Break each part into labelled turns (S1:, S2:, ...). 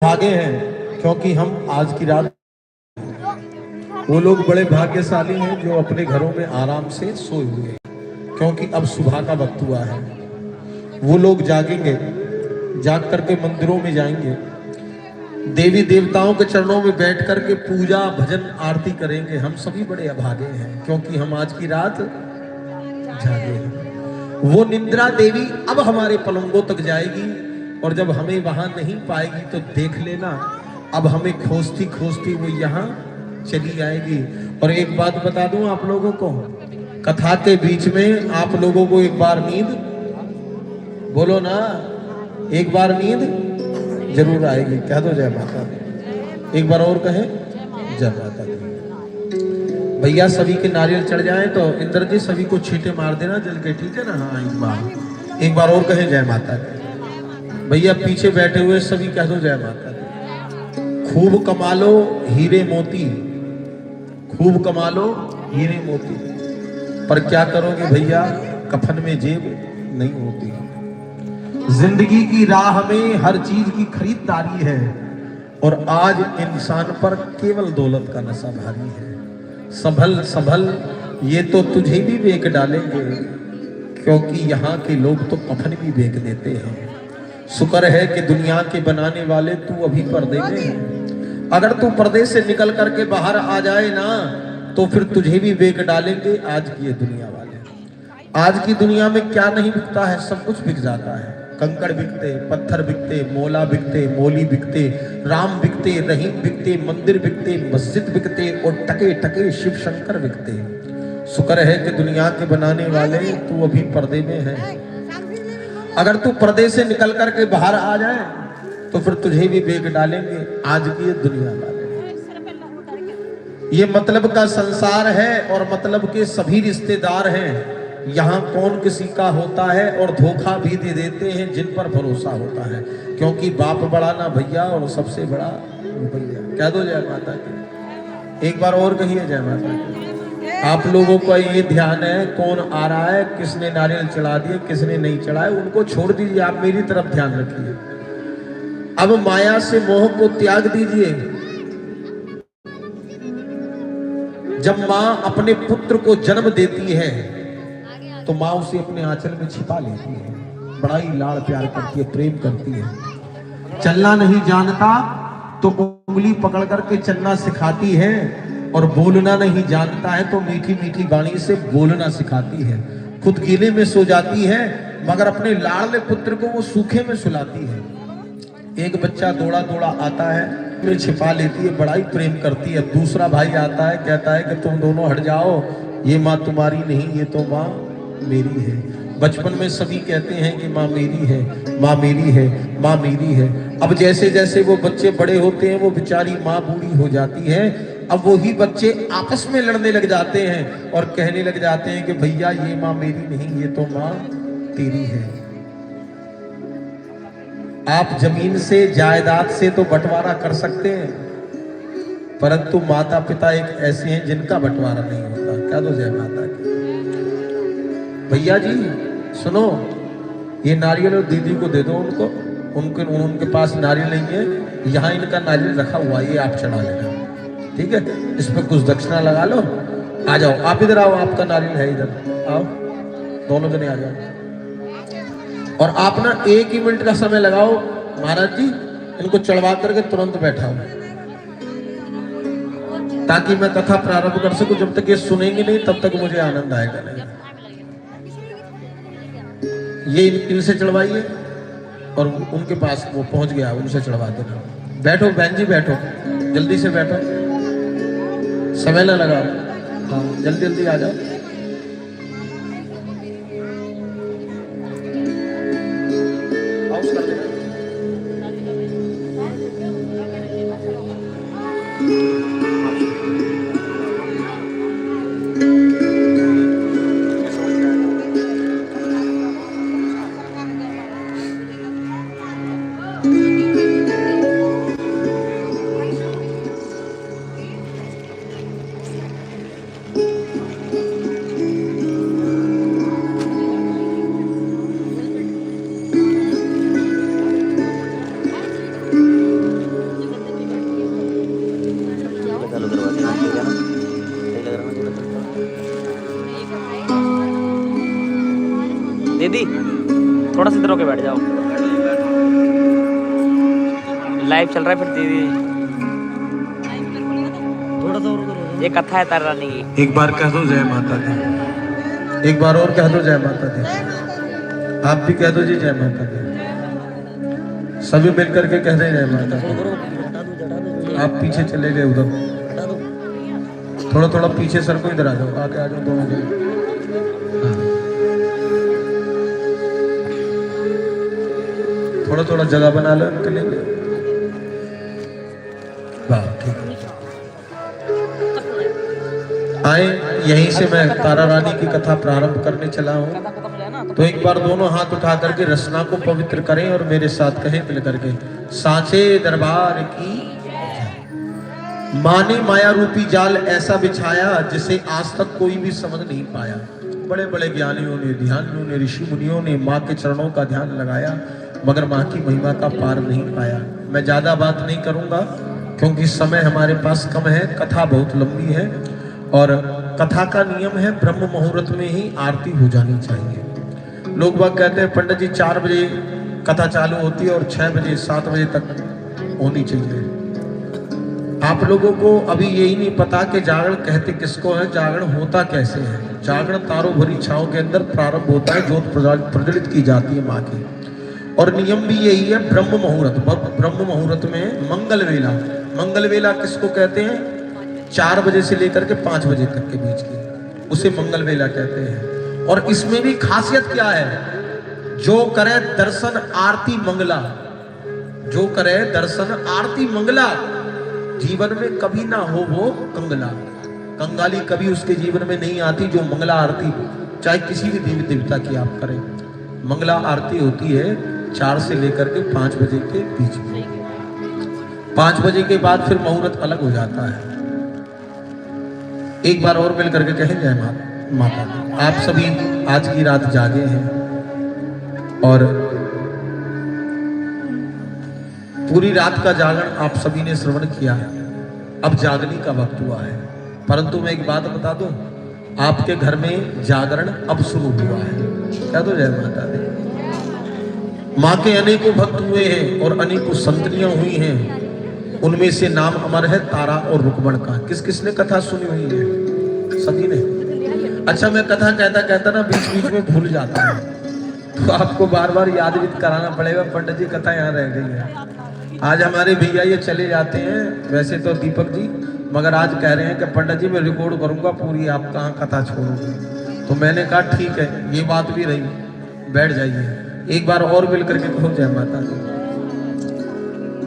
S1: भागे हैं क्योंकि हम आज की रात, वो लोग बड़े भाग्यशाली हैं जो अपने घरों में आराम से सोए हुए हैं, क्योंकि अब सुबह का वक्त हुआ है। वो लोग जागेंगे, जाग करके मंदिरों में जाएंगे, देवी देवताओं के चरणों में बैठ करके पूजा भजन आरती करेंगे। हम सभी बड़े अभागे हैं क्योंकि हम आज की रात जागे हैं। वो निद्रा देवी अब हमारे पलंगों तक जाएगी और जब हमें वहां नहीं पाएगी तो देख लेना, अब हमें खोजती खोजती वो यहाँ चली आएगी। और एक बात बता दूं आप लोगों को, कथा के बीच में आप लोगों को एक बार नींद, बोलो ना, एक बार नींद जरूर आएगी। कह दो जय माता दी, एक बार और कहें जय माता दी। भैया सभी के नारियल चढ़ जाए तो इंद्र जी सभी को छींटे मार देना जल के, ठीक है ना? हाँ, एक बार और कहें जय माता दी। भैया पीछे बैठे हुए सभी कह दो जय माता दी। खूब कमा लो हीरे मोती, खूब कमा लो हीरे मोती, पर क्या करोगे भैया, कफन में जेब नहीं होती। जिंदगी की राह में हर चीज की खरीदारी है और आज इंसान पर केवल दौलत का नशा भारी है। संभल संभल, ये तो तुझे भी बेच डालेंगे, क्योंकि यहाँ के लोग तो कफन भी बेच देते हैं। शुक्र है कि दुनिया के बनाने वाले तू अभी पर्दे में है। अगर तू पर्दे से निकल करके बाहर आ जाए ना तो फिर तुझे भी बेच डालेंगे आज की ये दुनिया वाले। आज की दुनिया में क्या नहीं बिकता है, सब कुछ बिक जाता है। कंकड़ बिकते, पत्थर बिकते, मोला बिकते, मोली बिकते, राम बिकते, रहीम बिकते, मंदिर बिकते, मस्जिद बिकते और टके टके शिव शंकर बिकते। शुक्र है कि दुनिया के बनाने वाले तू अभी पर्दे में है। अगर तू पर्दे से निकल करके बाहर आ जाए तो फिर तुझे भी बेच डालेंगे आज की ये दुनिया वाले। ये मतलब का संसार है और मतलब के सभी रिश्तेदार हैं। यहाँ कौन किसी का होता है और धोखा भी दे देते हैं जिन पर भरोसा होता है, क्योंकि बाप बड़ा ना भैया और सबसे बड़ा भैया। कह दो जय माता की, एक बार और कहिए जय माता की। आप लोगों का ये ध्यान है कौन आ रहा है, किसने नारियल चढ़ा दिए, किसने नहीं चढ़ाए, उनको छोड़ दीजिए, आप मेरी तरफ ध्यान रखिए। अब माया से मोह को त्याग दीजिए। जब माँ अपने पुत्र को जन्म देती है तो माँ उसे अपने आंचल में छिपा लेती है, बड़ा ही लाड़ प्यार करती है, प्रेम करती है। चलना नहीं जानता तो उंगली पकड़ करके चलना सिखाती है और बोलना नहीं जानता है तो मीठी मीठी वाणी से बोलना सिखाती है। खुद गीले में सो जाती है मगर अपने लाडले पुत्र को वो सूखे में सुलाती है। एक बच्चा दौड़ा दौड़ा आता है, फिर छिपा लेती है, बड़ा ही प्रेम करती है। दूसरा भाई आता है, कहता है कि तुम दोनों हट जाओ, ये माँ तुम्हारी नहीं, ये तो माँ मेरी है। बचपन में सभी कहते हैं कि माँ मेरी है, माँ मेरी है, माँ मेरी है। अब जैसे जैसे वो बच्चे बड़े होते हैं वो बेचारी माँ बूढ़ी हो जाती है। अब वही बच्चे आपस में लड़ने लग जाते हैं और कहने लग जाते हैं कि भैया ये माँ मेरी नहीं, ये तो माँ तेरी है। आप जमीन से जायदाद से तो बंटवारा कर सकते हैं, परंतु माता पिता एक ऐसे हैं जिनका बंटवारा नहीं होता। क्या दो जय माता की। भैया जी सुनो, ये नारियल और दीदी को दे दो, उनके पास नारियल नहीं है, यहाँ इनका नारियल रखा हुआ है, ये आप चढ़ा लेना, ठीक है? इस पे कुछ दक्षिणा लगा लो। आ जाओ, आप इधर आओ, आपका नारियल है इधर, आओ दोनों जने आ जाओ। और आप ना 1 ही मिनट का समय लगाओ महाराज जी, इनको चढ़वा करके तुरंत बैठाओ ताकि मैं कथा प्रारंभ कर सकूं। जब तक ये सुनेंगे नहीं तब तक मुझे आनंद आएगा नहीं। ये इनसे चढ़वाइए और उनके पास वो पहुंच गया, उनसे चढ़वा देना। बैठो बहन जी, बैठो, जल्दी से बैठो, समय ना लगाओ, हाँ जल्दी जल्दी आ जाओ।
S2: दीदी थोड़ा सा इधर होके बैठ जाओ, लाइव चल रहा है। फिर दीदी थोड़ा सा और, ये कथा है तारा रानी की।
S1: एक बार कह दो जय माता दी, एक बार और कह दो जय माता दी। आप भी कह दो जी जय माता दी, सभी मिलकर के कह दें जय माता दी। आप पीछे चले गए उधर, थोड़ा थोड़ा पीछे सर को, इधर आ जाओ, आके आ जाओ दोनों जन। थोड़ा थोड़ा जगह बना लो इनके लिए। वाह ठीक है। आए, यहीं से मैं तारा रानी की कथा प्रारंभ करने चला हूँ। तो एक बार दोनों हाथ उठा करके रचना को पवित्र करें और मेरे साथ कहें मिल करके, सांचे दरबार की माँ ने माया रूपी जाल ऐसा बिछाया जिसे आज तक कोई भी समझ नहीं पाया। बड़े बड़े ज्ञानियों ने, ध्यानियों ने, ऋषि मुनियों ने माँ के चरणों का ध्यान लगाया, मगर माँ की महिमा का पार नहीं पाया। मैं ज्यादा बात नहीं करूंगा क्योंकि समय हमारे पास कम है, कथा बहुत लंबी है और कथा का नियम है ब्रह्म मुहूर्त में ही आरती हो जानी चाहिए। लोग बाग कहते हैं पंडित जी 4 बजे कथा चालू होती है और 6 बजे 7 बजे तक होनी चाहिए। आप लोगों को अभी यही नहीं पता कि जागरण कहते किसको है, जागरण होता कैसे है। जागरण तारों भरी छाओं के अंदर प्रारंभ होता है, ज्योत प्रज्वलित की जाती है माँ की, और नियम भी यही है ब्रह्म मुहूर्त। ब्रह्म मुहूर्त में मंगल वेला, मंगल वेला किसको कहते हैं? 4 बजे से लेकर के 5 बजे तक के बीच की, उसे मंगल वेला कहते हैं। और इसमें भी खासियत क्या है? जो करे दर्शन आरती मंगला, जो करे दर्शन आरती मंगला, जीवन में कभी ना हो वो कंगला। कंगाली कभी उसके जीवन में नहीं आती जो मंगला आरती, चाहे किसी भी देवी देवता की आप करें। मंगला आरती होती है 4 से लेकर के 5 बजे के बीच में। 5 बजे के बाद फिर मुहूर्त अलग हो जाता है। एक बार और मिल करके कहें जय माता दी। आप सभी आज की रात जागे हैं और पूरी रात का जागरण आप सभी ने श्रवण किया है। अब जागने का वक्त हुआ है, परंतु मैं एक बात बता दूं, आपके घर में जागरण अब शुरू हुआ है। क्या तो जय माता दी। माँ के अनेकों भक्त हुए हैं और अनेकों संतनियां हुई हैं, उनमें से नाम अमर है तारा और रुक्मण का। किस किसने कथा सुनी हुई है? सभी ने। अच्छा, मैं कथा कहता कहता ना बीच बीच में भूल जाता हूँ, तो आपको बार बार याद भी कराना पड़ेगा। पंडित जी कथा यहाँ रह गई है। आज हमारे भैया ये चले जाते हैं, वैसे तो दीपक जी, मगर आज कह रहे हैं कि पंडित जी मैं रिकॉर्ड करूंगा पूरी, आप कहाँ कथा छोड़ोगे। तो मैंने कहा ठीक है, ये बात भी रही, बैठ जाइए। एक बार और मिल करके कहो जय माता दी।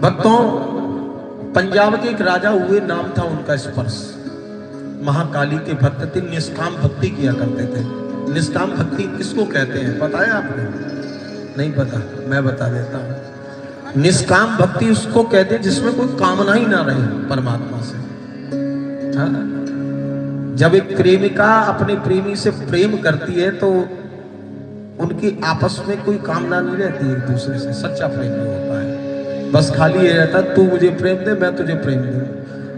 S1: भक्तों, पंजाब के एक राजा हुए, नाम था उनका स्पर्श। महाकाली के भक्त थे, निष्काम भक्ति किया करते थे। निष्काम भक्ति किसको कहते हैं पता है आपको? नहीं पता? मैं बता देता हूँ। निष्काम भक्ति उसको कहते हैं जिसमें कोई कामना ही ना रहे परमात्मा से। हाँ? जब एक प्रेमिका अपने प्रेमी से प्रेम करती है तो उनकी आपस में कोई कामना नहीं रहती एक दूसरे से, सच्चा प्रेम होता है। बस खाली ये रहता है तू मुझे प्रेम दे, मैं तुझे प्रेम दूं।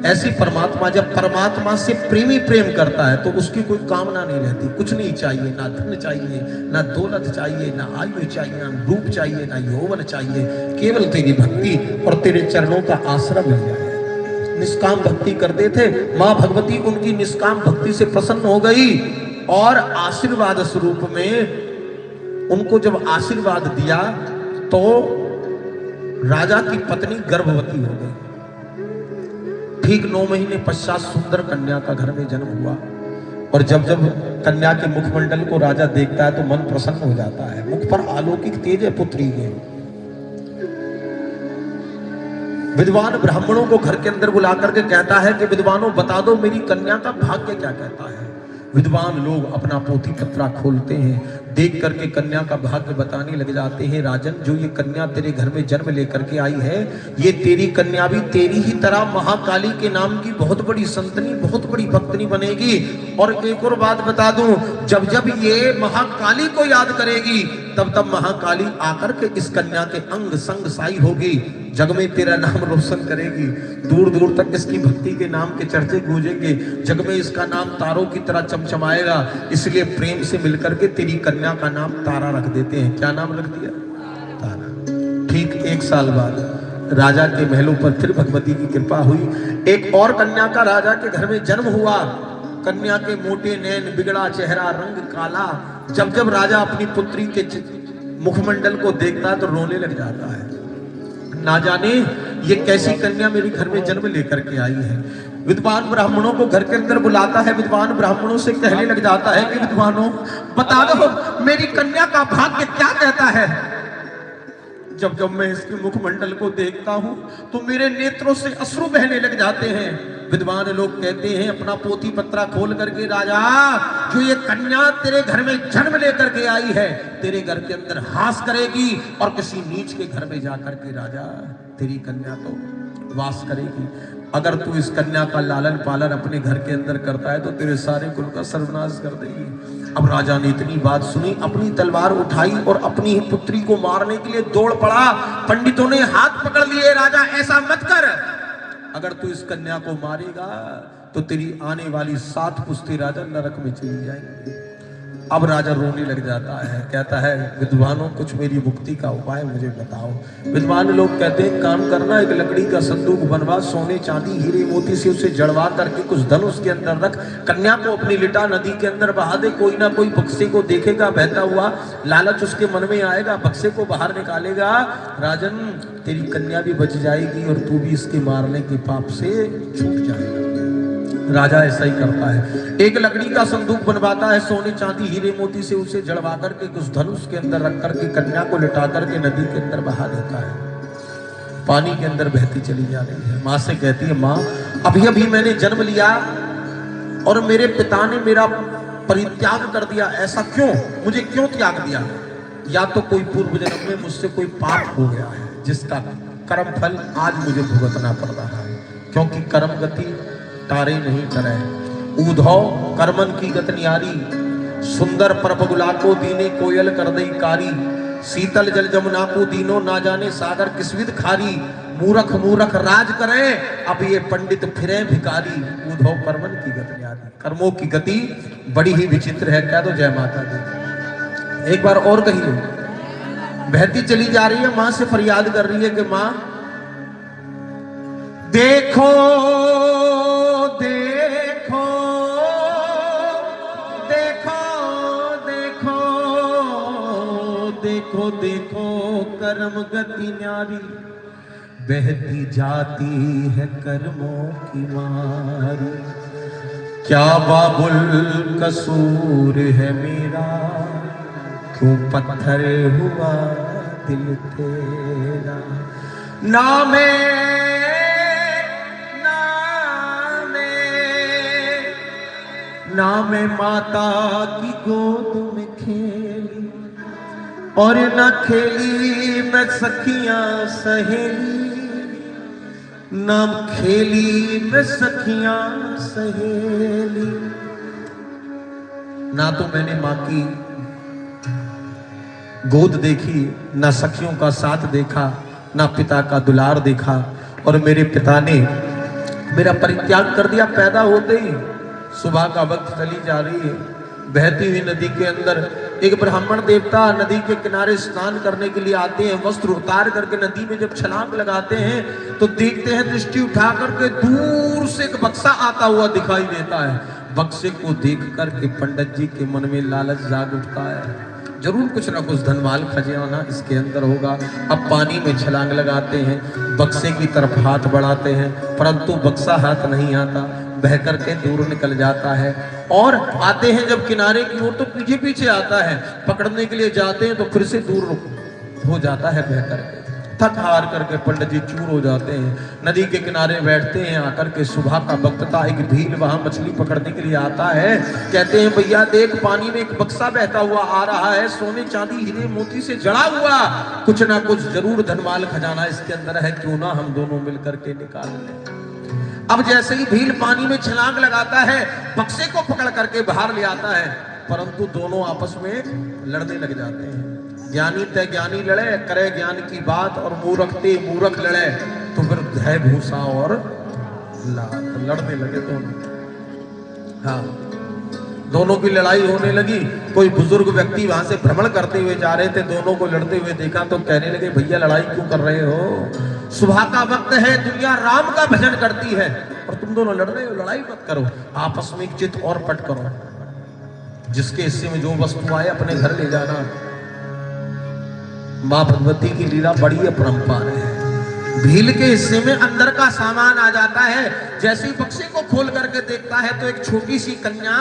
S1: ऐसी परमात्मा, जब परमात्मा से प्रेमी प्रेम करता है तो उसकी कोई कामना नहीं रहती, कुछ नहीं चाहिए, ना धन चाहिए, ना दौलत चाहिए, ना आयु चाहिए, ना रूप चाहिए, ना यौवन चाहिए, केवल तेरी भक्ति और तेरे चरणों का आश्रय मिल जाए। निष्काम भक्ति करते थे। माँ भगवती उनकी निष्काम भक्ति से प्रसन्न हो गई और आशीर्वाद स्वरूप में उनको जब आशीर्वाद दिया तो राजा की पत्नी गर्भवती हो गई। ठीक 9 महीने पश्चात सुंदर कन्या का घर में जन्म हुआ। और जब जब कन्या के मुखमंडल को राजा देखता है तो मन प्रसन्न हो जाता है। मुख पर अलौकिक तेज है पुत्री के। विद्वान ब्राह्मणों को घर के अंदर बुला करके कहता है कि विद्वानों बता दो मेरी कन्या का भाग्य क्या कहता है। विद्वान लोग अपना पोथी पत्रा खोलते हैं, देख करके कन्या का भाग्य बताने लग जाते हैं। राजन, जो ये कन्या तेरे घर में जन्म लेकर के आई है, ये तेरी कन्या भी तेरी ही तरह महाकाली के नाम की बहुत बड़ी संतनी, बहुत बड़ी भक्तनी बनेगी। और एक और बात बता दूं, जब जब ये महाकाली को याद करेगी तब तब महाकाली आकर के इस कन्या के अंग संग साई होगी। जग में तेरा नाम रोशन करेगी, दूर दूर तक इसकी भक्ति के नाम के चर्चे गूंजेंगे, जग में इसका नाम तारों की तरह चमचमाएगा। इसलिए प्रेम से मिलकर के तेरी कन्या का नाम तारा रख देते हैं। क्या नाम रख दिया? तारा। ठीक 1 साल बाद राजा के महलों पर फिर भगवती की कृपा हुई। एक और कन्या का राजा के घर में जन्म हुआ। कन्या के मोटे नैन, बिगड़ा चेहरा, रंग काला। जब जब राजा अपनी पुत्री के मुखमंडल को देखता है तो रोने लग जाता है। ना जाने ये कैसी कन्या मेरे घर में जन्म लेकर के आई है। विद्वान ब्राह्मणों को घर के अंदर बुलाता है। विद्वान ब्राह्मणों से कहने लग जाता है कि विद्वानों बता दो मेरी कन्या का भाग्य क्या कहता है। जब जब मैं इसके मुखमंडल को देखता हूं तो मेरे नेत्रों से अश्रु बहने लग जाते हैं। विद्वान लोग कहते हैं अपना पोथी पत्रा खोल करके, राजा जो ये कन्या तेरे घर में जन्म लेकर के आई है तेरे घर के अंदर हास करेगी और किसी नीच के घर में जाकर के राजा तेरी कन्या तो वास करेगी। अगर तू इस कन्या का लालन पालन अपने घर के अंदर करता है तो तेरे सारे कुल का सर्वनाश कर देगी। अब राजा ने इतनी बात सुनी, अपनी तलवार उठाई और अपनी ही पुत्री को मारने के लिए दौड़ पड़ा। पंडितों ने हाथ पकड़ लिए, राजा ऐसा मत कर, अगर तू इस कन्या को मारेगा तो तेरी आने वाली 7 पुश्तें राजा नरक में चली जाएंगी। अब राजा रोने लग जाता है, कहता है विद्वानों कुछ मेरी मुक्ति का उपाय मुझे बताओ। विद्वान लोग कहते हैं काम करना, एक लकड़ी का संदूक बनवा, सोने चांदी हीरे मोती से उसे जड़वा करके कुछ धन उसके अंदर रख, कन्या को अपनी लिटा नदी के अंदर बहा दे। कोई ना कोई बक्से को देखेगा बहता हुआ, लालच उसके मन में आएगा, बक्से को बाहर निकालेगा, राजन तेरी कन्या भी बच जाएगी और तू भी इसके मारने के पाप से छूट जाएगा। राजा ऐसा ही करता है, एक लकड़ी का संदूक बनवाता है, सोने चांदी हीरे मोती से उसे जड़वा करके कुछ धन उसके अंदर रख करके कन्या को लिटा करके नदी के अंदर बहा देता है। पानी के अंदर बहती चली जा रही है। माँ से कहती है, माँ अभी अभी मैंने जन्म लिया और मेरे पिता ने मेरा परित्याग कर दिया, ऐसा क्यों? मुझे क्यों त्याग दिया? या तो कोई पूर्व जन्म में मुझसे कोई पाप हो गया है जिसका कर्म फल आज मुझे भुगतना पड़ रहा है, क्योंकि कर्म गति तारे नहीं करे। ऊधौ कर्मन की गत न्यारी, सुंदर परपगुला को दीने कोयल कर दई कारी, शीतल जल जमुना को दीनो ना जाने सागर किसविद खारी, मूरख मूरख राज करे अब ये पंडित फिरे भिकारी। ऊधौ कर्मन की गत न्यारी, कर्मों की गति बड़ी ही विचित्र है। कह दो जय माता दी। एक बार और कही, बहती चली जा रही है, मां से फरियाद कर रही है कि मां देखो देखो देखो देखो देखो देखो कर्म गति न्यारी, बहती जाती है कर्मों की मारी। क्या बाबुल कसूर है मेरा, क्यों पत्थर हुआ दिल तेरा। नामे नामे माता की गोद में खेली और न खेली मैं सखियां सहेली, न खेली मैं सखियां सहेली। ना तो मैंने माँ की गोद देखी, ना सखियों का साथ देखा, ना पिता का दुलार देखा, और मेरे पिता ने मेरा परित्याग कर दिया। पैदा होते ही सुबह का वक्त चली जा रही है, बहती हुई नदी के अंदर एक ब्राह्मण देवता नदी के किनारे स्नान करने के लिए आते हैं। वस्त्र उतार करके नदी में जब छलांग लगाते हैं तो देखते हैं, दृष्टि उठा करके दूर से एक बक्सा आता हुआ दिखाई देता है। बक्से को देख करके पंडित जी के मन में लालच जाग उठता है, जरूर कुछ ना कुछ धनवाल खजाना इसके अंदर होगा। अब पानी में छलांग लगाते हैं, बक्से की तरफ हाथ बढ़ाते हैं, परंतु बक्सा हाथ नहीं आता, बह करके दूर निकल जाता है। और आते हैं जब किनारे की ओर तो पीछे पीछे आता है, पकड़ने के लिए जाते हैं तो फिर से दूर हो जाता है बह करके। थक हार करके पंडित जी चूर हो जाते हैं, नदी के किनारे बैठते हैं। आकर के सुबह का वक्त था, एक भील वहां मछली पकड़ने के लिए आता है। कहते हैं भैया देख पानी में एक बक्सा बहता हुआ आ रहा है, सोने चांदी हीरे मोती से जड़ा हुआ, कुछ ना कुछ जरूर धनवाल खजाना इसके अंदर है, क्यों ना हम दोनों मिलकर के निकाल लें। अब जैसे ही भील पानी में छलांग लगाता है, बक्से को पकड़ करके बाहर ले आता है, परंतु दोनों आपस में लड़ने लग जाते हैं। ज्ञानी ते ज्ञानी लड़े करे ज्ञान की बात, और मूर्ख ते मूर्ख लड़े तो फिर है भूसा और लड़ने लगे दोनों। हाँ, दोनों की लड़ाई होने लगी। कोई बुजुर्ग व्यक्ति वहां से भ्रमण करते हुए जा रहे थे, दोनों को लड़ते हुए देखा तो कहने लगे भैया लड़ाई क्यों कर रहे हो, सुबह का वक्त है, दुनिया राम का भजन करती है और तुम दोनों लड़ रहे हो, लड़ाई मत करो, आपस में एक चित और पट करो, जिसके हिस्से में जो वस्तु आए अपने घर ले जाना। मां भगवती की लीला बड़ी अपरंपार है। भील के हिस्से में अंदर का सामान आ जाता है, जैसे ही बक्से को खोल करके देखता है तो एक छोटी सी कन्या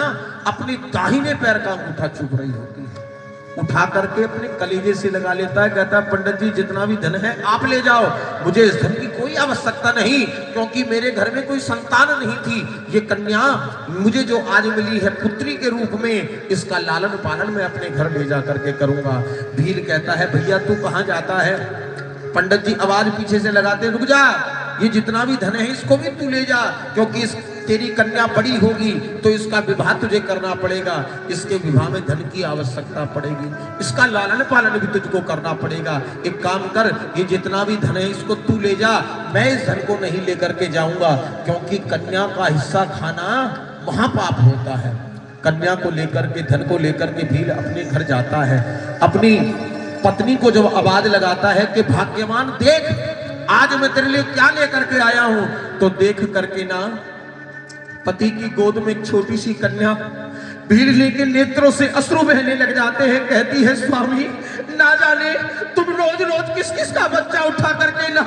S1: अपनी दाहिने पैर का अंगूठा चुभ रही होती है, उठा करके अपने कलीजे से लगा लेता है, कहता है पंडित जी जितना भी धन है आप ले जाओ, मुझे इस धन की कोई आवश्यकता नहीं, क्योंकि मेरे घर में कोई संतान नहीं थी, ये कन्या मुझे जो आज मिली है पुत्री के रूप में, इसका लालन पालन मैं अपने घर ले जा करके करूंगा। भील कहता है भैया तू कहां जाता है? पंडित जी आवाज पीछे से लगाते, रुक जा, ये जितना भी धन है इसको भी तू ले जा, क्योंकि इस तेरी कन्या बड़ी होगी तो इसका विवाह तुझे करना पड़ेगा, इसके विवाह में धन की आवश्यकता पड़ेगी, इसका लालन पालन भी तुझको करना पड़ेगा। एक काम कर, ये जितना भी धन है इसको तू ले जा, मैं इस धन को नहीं लेकर के जाऊंगा, क्योंकि कन्या का हिस्सा खाना महापाप होता है। कन्या को लेकर के, धन को लेकर के भील अपने घर जाता है। अपनी पत्नी को जब आवाज लगाता है कि भाग्यवान देख आज मैं तेरे लिए क्या लेकर के आया हूं, तो देख करके ना पति की गोद में एक छोटी सी कन्या भीड़ के नेत्रों से अश्रु बहने लग जाते हैं, कहती है स्वामी ना जाने तुम रोज रोज किस किस का बच्चा उठा करके ना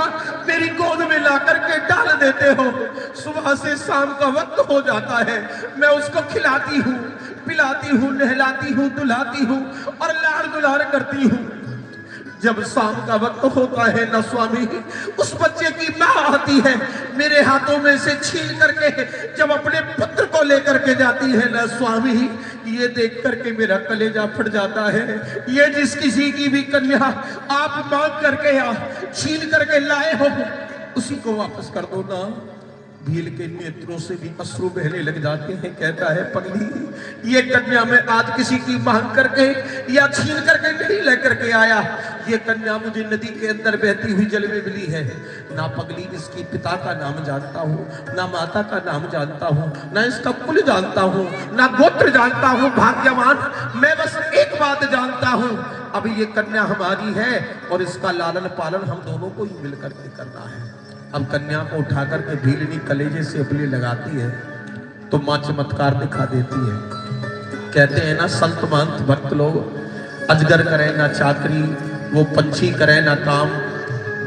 S1: मेरी गोद में ला करके डाल देते हो, सुबह से शाम का वक्त हो जाता है, मैं उसको खिलाती हूँ, पिलाती हूँ, नहलाती हूँ, दुलाती हूँ और लाड़ दुलार करती हूँ। जब शाम का वक्त होता है ना स्वामी, उस बच्चे की माँ आती है, मेरे हाथों में से छीन करके जब अपने पुत्र को लेकर के जाती है ना स्वामी, ये देख करके मेरा कलेजा फट जाता है। ये जिस किसी की भी कन्या आप मांग करके या छीन करके लाए हो उसी को वापस कर दो ना। भील के नेत्रों से भी अश्रु बहने लग जाते हैं, कहता है पगली ये कन्या मैं आज किसी की मांग करके या छीन करके नहीं लेकर के आया, ये कन्या मुझे नदी के अंदर बहती हुई जल में मिली है। ना पगली इसकी पिता का नाम जानता हूँ, ना माता का नाम जानता हूँ, ना इसका कुल जानता हूँ, ना गोत्र जानता हूँ। भाग्यवान मैं बस एक बात जानता हूँ, अब ये कन्या हमारी है और इसका लालन पालन हम दोनों को ही मिल करके करना है। अब कन्या को उठा करके भीलनी कलेजे से अपने लगाती है तो मां चमत्कार दिखा देती है। कहते हैं ना संत महंत भक्त लोग, अजगर करे ना चाकरी, वो पंछी करे ना काम,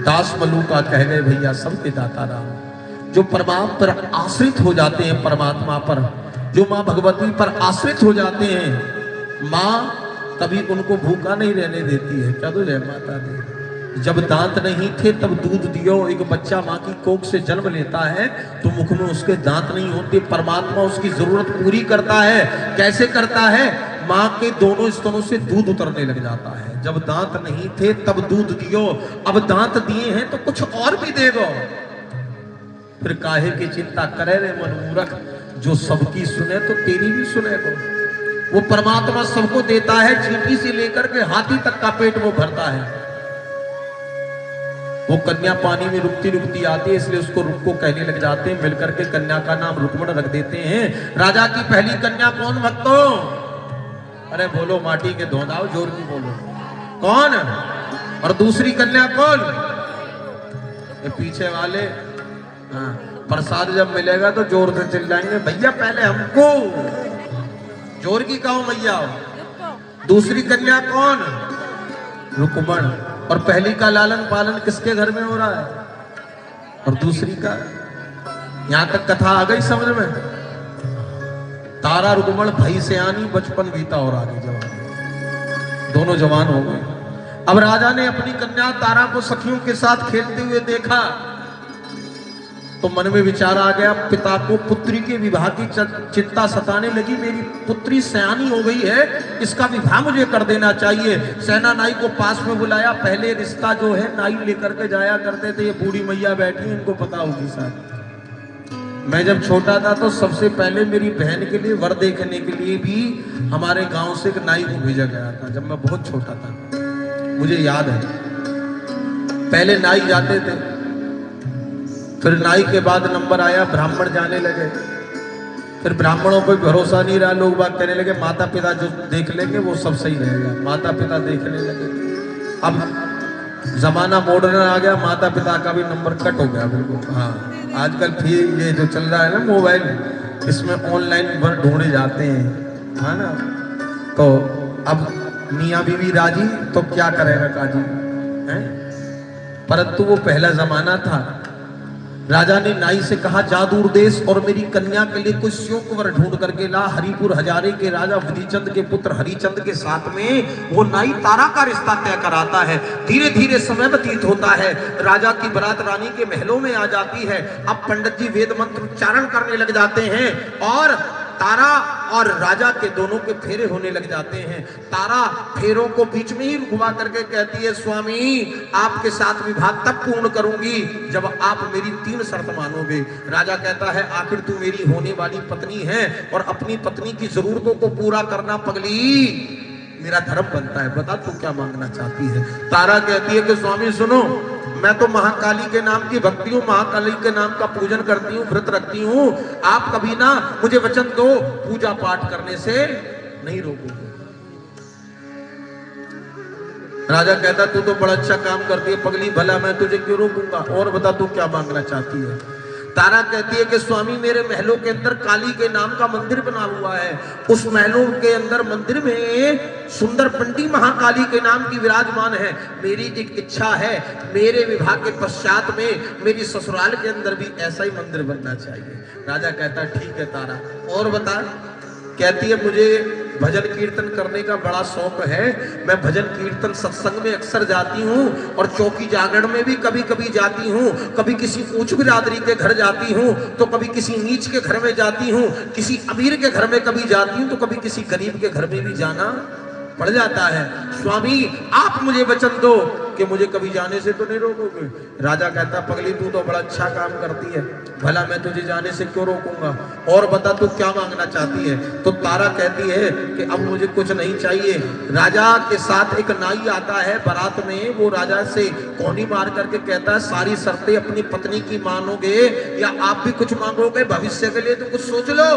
S1: दास मलू का कह गए भैया सबके दाता राम। जो परमात्मा पर आश्रित हो जाते हैं, परमात्मा पर, जो माँ भगवती पर आश्रित हो जाते हैं, माँ कभी उनको भूखा नहीं रहने देती है। क्या तो जय माता दी। जब दांत नहीं थे तब दूध दियो, एक बच्चा माँ की कोख से जन्म लेता है तो मुख में उसके दांत नहीं होते, परमात्मा उसकी जरूरत पूरी करता है। कैसे करता है? माँ के दोनों स्तनों से दूध उतरने लग जाता है। जब दांत नहीं थे तब दूध दियो, अब दांत दिए हैं तो कुछ और भी दे दो। फिर काहे की चिंता करे रे मनमूर्ख, जो सबकी सुने तो तेरी भी सुने को। वो परमात्मा सबको देता है, चींटी से लेकर के हाथी तक का पेट वो भरता है। वो कन्या पानी में रुकती रुकती आती है, इसलिए उसको रुक को कहने लग जाते हैं, मिलकर के कन्या का नाम रुक्मण रख देते हैं। राजा की पहली कन्या कौन भक्तों? अरे बोलो माटी के धोदाओ, जोर की बोलो कौन? और दूसरी कन्या कौन? ये पीछे वाले। हाँ, प्रसाद जब मिलेगा तो जोर से चिल्लाएंगे भैया पहले हमको, जोर की कहो मैया। दूसरी कन्या कौन? रुक्मण। और पहली का लालन पालन किसके घर में हो रहा है? और दूसरी का? यहां तक कथा आ गई समझ में? तारा रुक्मण भई से आनी, बचपन बीता और आगे जवान, दोनों जवान हो गए। अब राजा ने अपनी कन्या तारा को सखियों के साथ खेलते हुए देखा तो मन में विचार आ गया, पिता को पुत्री के विवाह की चिंता सताने लगी। मेरी पुत्री सयानी हो गई है, इसका विवाह मुझे कर देना चाहिए। सेना नाई को पास में बुलाया। पहले रिश्ता जो है नाई लेकर के जाया करते थे, ये बूढ़ी मैया बैठी है, इनको पता होगी शायद। मैं जब छोटा था तो सबसे पहले मेरी बहन के लिए वर देखने के लिए भी हमारे गांव से एक नाई को भेजा गया था, जब मैं बहुत छोटा था। मुझे याद है, पहले नाई जाते थे, फिर नाई के बाद नंबर आया ब्राह्मण जाने लगे, फिर ब्राह्मणों पर भरोसा नहीं रहा, लोग बात कहने लगे माता पिता जो देख लेंगे वो सब सही रहेगा, माता पिता देखने लगे। अब जमाना मॉडर्न आ गया, माता पिता का भी नंबर कट हो गया बिल्कुल। हाँ, आजकल फिर ये जो चल रहा है ना मोबाइल, इसमें ऑनलाइन वर ढूंढे जाते हैं, है ना। तो अब मियाँ बीवी राजी तो क्या करेगा काजी, है। परंतु वो पहला जमाना था। राजा ने नाई से कहा, जा दूर देश और मेरी कन्या के लिए कोई श्योकवर ढूंढ करके ला। हरिपुर हजारे के राजा विधिचंद के पुत्र हरिचंद के साथ में वो नाई तारा का रिश्ता तय कराता है। धीरे धीरे समय व्यतीत होता है, राजा की बारात रानी के महलों में आ जाती है। अब पंडित जी वेद मंत्र उच्चारण करने लग जाते हैं और तारा और राजा के दोनों के फेरे होने लग जाते हैं। तारा फेरों को बीच में ही रुकवा करके कहती है, स्वामी आपके साथ विवाह तब पूर्ण करूंगी जब आप मेरी 3 शर्त मानोगे। राजा कहता है, आखिर तू मेरी होने वाली पत्नी है और अपनी पत्नी की जरूरतों को पूरा करना पगली मेरा धर्म बनता है, बता तू क्या मांगना चाहती है। तारा कहती है कि स्वामी सुनो, मैं तो महाकाली के नाम की भक्ति हूँ, महाकाली के नाम का पूजन करती हूँ, व्रत रखती हूँ। आप कभी ना मुझे वचन दो, पूजा पाठ करने से नहीं रोकोगे। राजा कहता, तू तो बड़ा अच्छा काम करती है पगली, भला मैं तुझे क्यों रोकूंगा, और बता तू क्या मांगना चाहती है। तारा कहती है कि स्वामी मेरे महलों के अंदर काली के नाम का मंदिर बना हुआ है, उस महलों के अंदर मंदिर में सुंदर पंडी महाकाली के नाम की विराजमान है। मेरी एक इच्छा है, मेरे विवाह के पश्चात में मेरी ससुराल के अंदर भी ऐसा ही मंदिर बनना चाहिए। राजा कहता ठीक है तारा, और बता। कहती है, मुझे भजन कीर्तन करने का बड़ा शौक है, मैं भजन कीर्तन सत्संग में अक्सर जाती हूँ और चौकी जागरण में भी कभी कभी जाती हूँ। कभी किसी उच्च बिरादरी के घर जाती हूँ तो कभी किसी नीच के घर में जाती हूँ, किसी अमीर के घर में कभी जाती हूँ तो कभी किसी गरीब के घर में भी जाना पड़ जाता है। स्वामी आप मुझे वचन दो कि मुझे कभी जाने से तो नहीं रोकोगे। राजा कहता, पगली तू तो बड़ा अच्छा काम करती है, भला मैं तुझे जाने से क्यों रोकूंगा, और बता तू क्या मांगना चाहती है। तो तारा कहती है कि अब मुझे कुछ नहीं चाहिए। राजा के साथ एक नाई आता है बारात में, वो राजा से कोनी मार करके कहता है, सारी शर्तें अपनी पत्नी की मानोगे या आप भी कुछ मांगोगे, भविष्य के लिए तो कुछ सोच लो।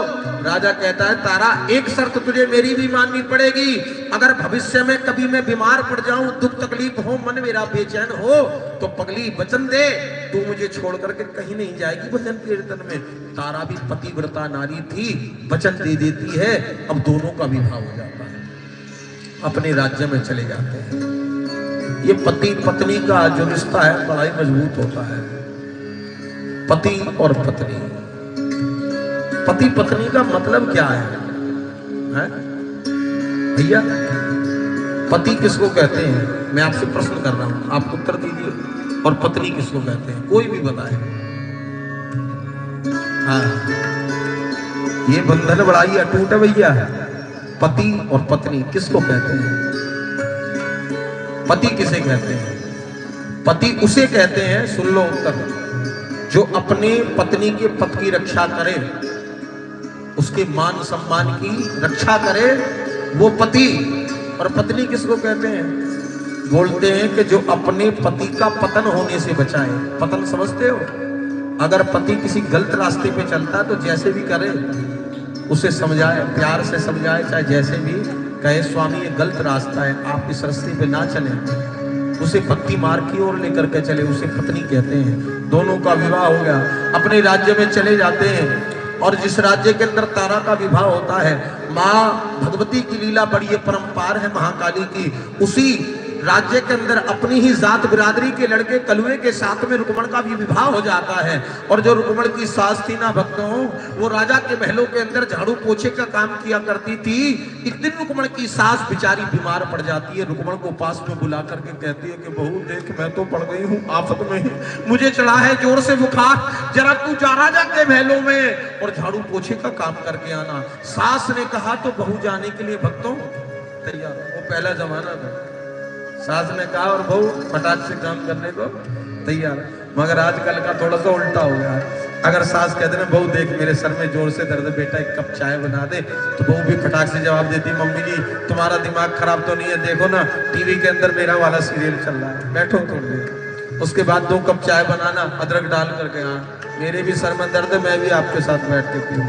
S1: राजा कहता है, तारा एक शर्त तुझे मेरी भी माननी पड़ेगी, अगर भविष्य में कभी मैं बीमार पड़ जाऊं, दुख तकलीफ हो, मन मेरा बेचैन हो, तो पगली वचन दे तू मुझे छोड़ करके कहीं नहीं जाएगी भजन कीर्तन में। तारा भी पतिव्रता नारी थी, वचन दे देती है। अब दोनों का विवाह हो जाता है, अपने राज्य में चले जाते हैं। ये पति पत्नी का जो रिश्ता है बड़ा ही मजबूत होता है। पति और पत्नी, पति पत्नी का मतलब क्या है? भैया पति किसको कहते हैं? मैं आपसे प्रश्न कर रहा हूं, आप उत्तर दीजिए। और पत्नी किसको कहते हैं? कोई भी बताए। हाँ, ये बंधन बड़ा ही अटूट है भैया। पति और पत्नी किसको कहते हैं? पति किसे कहते हैं? पति उसे कहते हैं, सुन लो उत्तर, जो अपने पत्नी के पद की रक्षा करे, उसके मान सम्मान की रक्षा करे, वो पति। और पत्नी किसको कहते हैं? बोलते हैं कि जो अपने पति का पतन होने से बचाए। पतन समझते हो? अगर पति किसी गलत रास्ते पे चलता है तो जैसे भी करे उसे समझाए, प्यार से समझाए, चाहे जैसे भी कहे, स्वामी ये गलत रास्ता है, आप इस रास्ते पे ना चले, उसे भक्ति मार्ग की ओर लेकर के चले, उसे पत्नी कहते हैं। दोनों का विवाह हो गया, अपने राज्य में चले जाते हैं। और जिस राज्य के अंदर तारा का विवाह होता है, माँ भगवती की लीला बड़ी परंपार है महाकाली की, उसी राज्य के अंदर अपनी ही जात बिरादरी के लड़के कलुए के साथ में रुक्मण का भी विवाह हो जाता है। और जो रुक्मण की सास थी ना भक्तों, वो राजा के महलों के अंदर झाड़ू पोछे का काम किया करती थी। एक दिन रुक्मण की सास बेचारी बीमार पड़ जाती है, रुक्मण को पास में बुला करके कहती है कि बहू देख, मैं तो पड़ गई हूँ आफत में, मुझे चढ़ा है जोर से बुखार, जरा तू जा राजा के महलों में और झाड़ू पोछे का काम करके आना। सास ने कहा तो बहू जाने के लिए भक्तों तैयार। वो पहला जमाना था, सास ने कहा और बहू फटाक से काम करने को तैयार। मगर आजकल का थोड़ा सा उल्टा हो गया, अगर सास कहते ना बहू देख मेरे सर में जोर से दर्द, बेटा एक कप चाय बना दे, तो बहू भी फटाक से जवाब देती, मम्मी जी तुम्हारा दिमाग खराब तो नहीं है, देखो ना टीवी के अंदर मेरा वाला सीरियल चल रहा है, बैठो थोड़ी देर। उसके बाद 2 कप चाय बनाना अदरक डाल करके, हाँ मेरे भी सर में दर्द है, मैं भी आपके साथ बैठ के पीऊँ।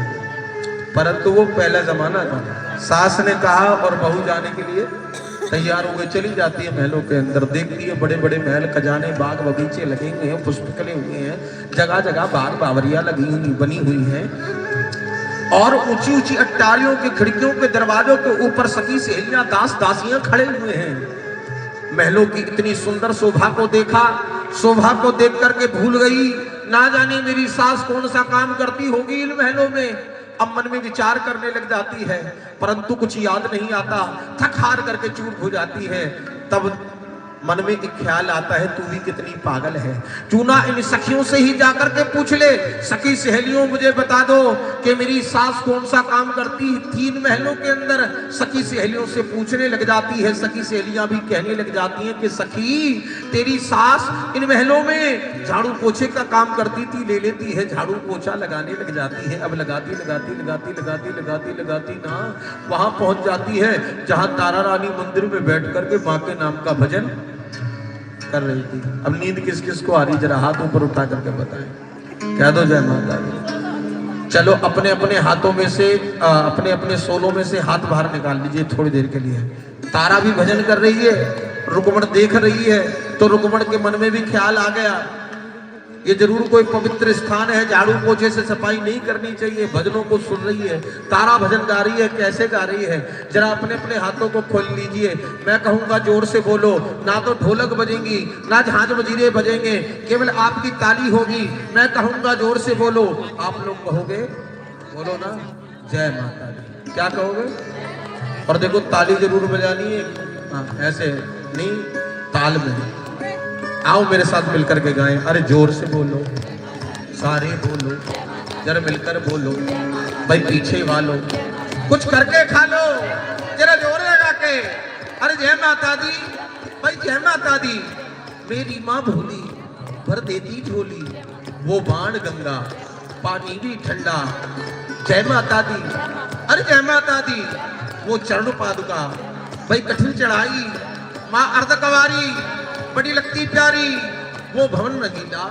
S1: परंतु वो पहला जमाना था, सास ने कहा और बहू जाने के लिए तैयार हो गए, चली जाती है महलों के अंदर, देखती है बड़े बड़े महल, खजाने, बाग बगीचे लगे हुए हैं, पुष्पकले हुए हैं, जगह जगह बाग बावरियां लगी हुई बनी हुई हैं, और ऊंची ऊंची अट्टारियों के खिड़कियों के दरवाजों के ऊपर सखी सहेलियां, दास दासियां खड़े हुए हैं। महलों की इतनी सुंदर शोभा को देखा, शोभा को देख करके भूल गई, ना जाने मेरी सास कौन सा काम करती होगी इन महलों में। अब मन में विचार करने लग जाती है, परंतु कुछ याद नहीं आता, थक हार करके चूर हो जाती है। तब मन में एक ख्याल आता है, तू भी कितनी पागल है, क्यों ना इन सखियों से ही जाकर के पूछ ले, सखी सहेलियों मुझे बता दो कि मेरी सास कौन सा काम करती थी इन महलों के अंदर। सखी सहेलियों से पूछने लग जाती है, सखी सहेलियां भी कहने लग जाती हैं कि सखी तेरी सास इन महलों में झाड़ू पोछे का काम करती थी, ले लेती है झाड़ू पोछा लगाने लग जाती है। अब लगाती लगाती लगाती लगाती लगाती लगाती ना वहां पहुंच जाती है जहां तारा रानी मंदिर में बैठ करके मां के नाम का भजन कर रही थी। अब नींद किस किस को आ रही, जरा हाथ ऊपर उठा करके बताएं, कह दो जय माता दी। चलो अपने अपने हाथों में से अपने अपने सोलों में से हाथ बाहर निकाल लीजिए थोड़ी देर के लिए। तारा भी भजन कर रही है, रुक्मण देख रही है, तो रुक्मण के मन में भी ख्याल आ गया, ये जरूर कोई पवित्र स्थान है, झाड़ू पोछे से सफाई नहीं करनी चाहिए। भजनों को सुन रही है, तारा भजन गा रही है, कैसे गा रही है, जरा अपने अपने हाथों को खोल लीजिए। मैं कहूंगा जोर से बोलो, ना तो ढोलक बजेंगी ना झांझ मजीरे बजेंगे, केवल आपकी ताली होगी। मैं कहूंगा जोर से बोलो, आप लोग कहोगे, बोलो ना जय माता दी। क्या कहोगे? और देखो ताली जरूर बजानी है, हाँ ऐसे नहीं, ताल में। आओ मेरे साथ मिलकर के गाएं, अरे जोर से बोलो, सारे बोलो, जरा मिलकर बोलो, भाई पीछे वालों कुछ करके खा लो, जरा जोर लगा के, अरे जय माता दी, भाई जय माता दी। मेरी माँ भोली भर देती झोली, वो बाण गंगा पानी भी ठंडा, जय माता दी, अरे जय माता दी। वो चरण पादुका भाई कठिन चढ़ाई, माँ अर्धकवारी बड़ी लगती प्यारी, वो भवन रंगीला,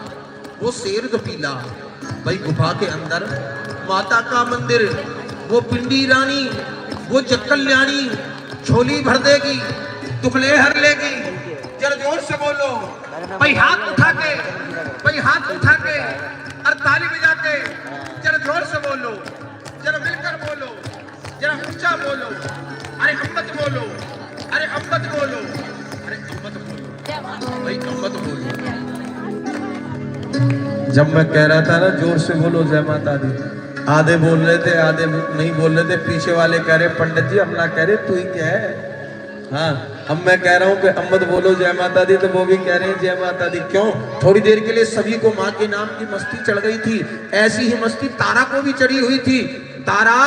S1: वो शेर गपीला, भाई गुफा के अंदर माता का मंदिर, वो पिंडी रानी, वो जगकल्याणी, झोली भर देगी, दुखले हर लेगी। जरा जोर से बोलो, भाई हाथ उठा के, भाई हाथ उठा के और ताली बजा के, जरा जोर से बोलो, जरा मिलकर बोलो, जरा ऊंचा बोलो, अरे अम्मत बोलो, अरे अम्मत बोलो, अरे अम्मत बोलो, भाई अम्मत बोलो। जब मैं कह रहा था ना जोर से बोलो जय माता दी, आधे बोल रहे थे आधे नहीं बोल रहे थे, पीछे वाले कह रहे पंडित जी अपना कह रहे तू ही क्या है। हाँ अब मैं कह रहा हूँ कि अम्मत बोलो जय माता दी, तो वो भी कह रहे हैं जय माता दी। क्यों? थोड़ी देर के लिए सभी को माँ के नाम की मस्ती चढ़ गई थी, ऐसी ही मस्ती तारा को भी चढ़ी हुई थी। तारा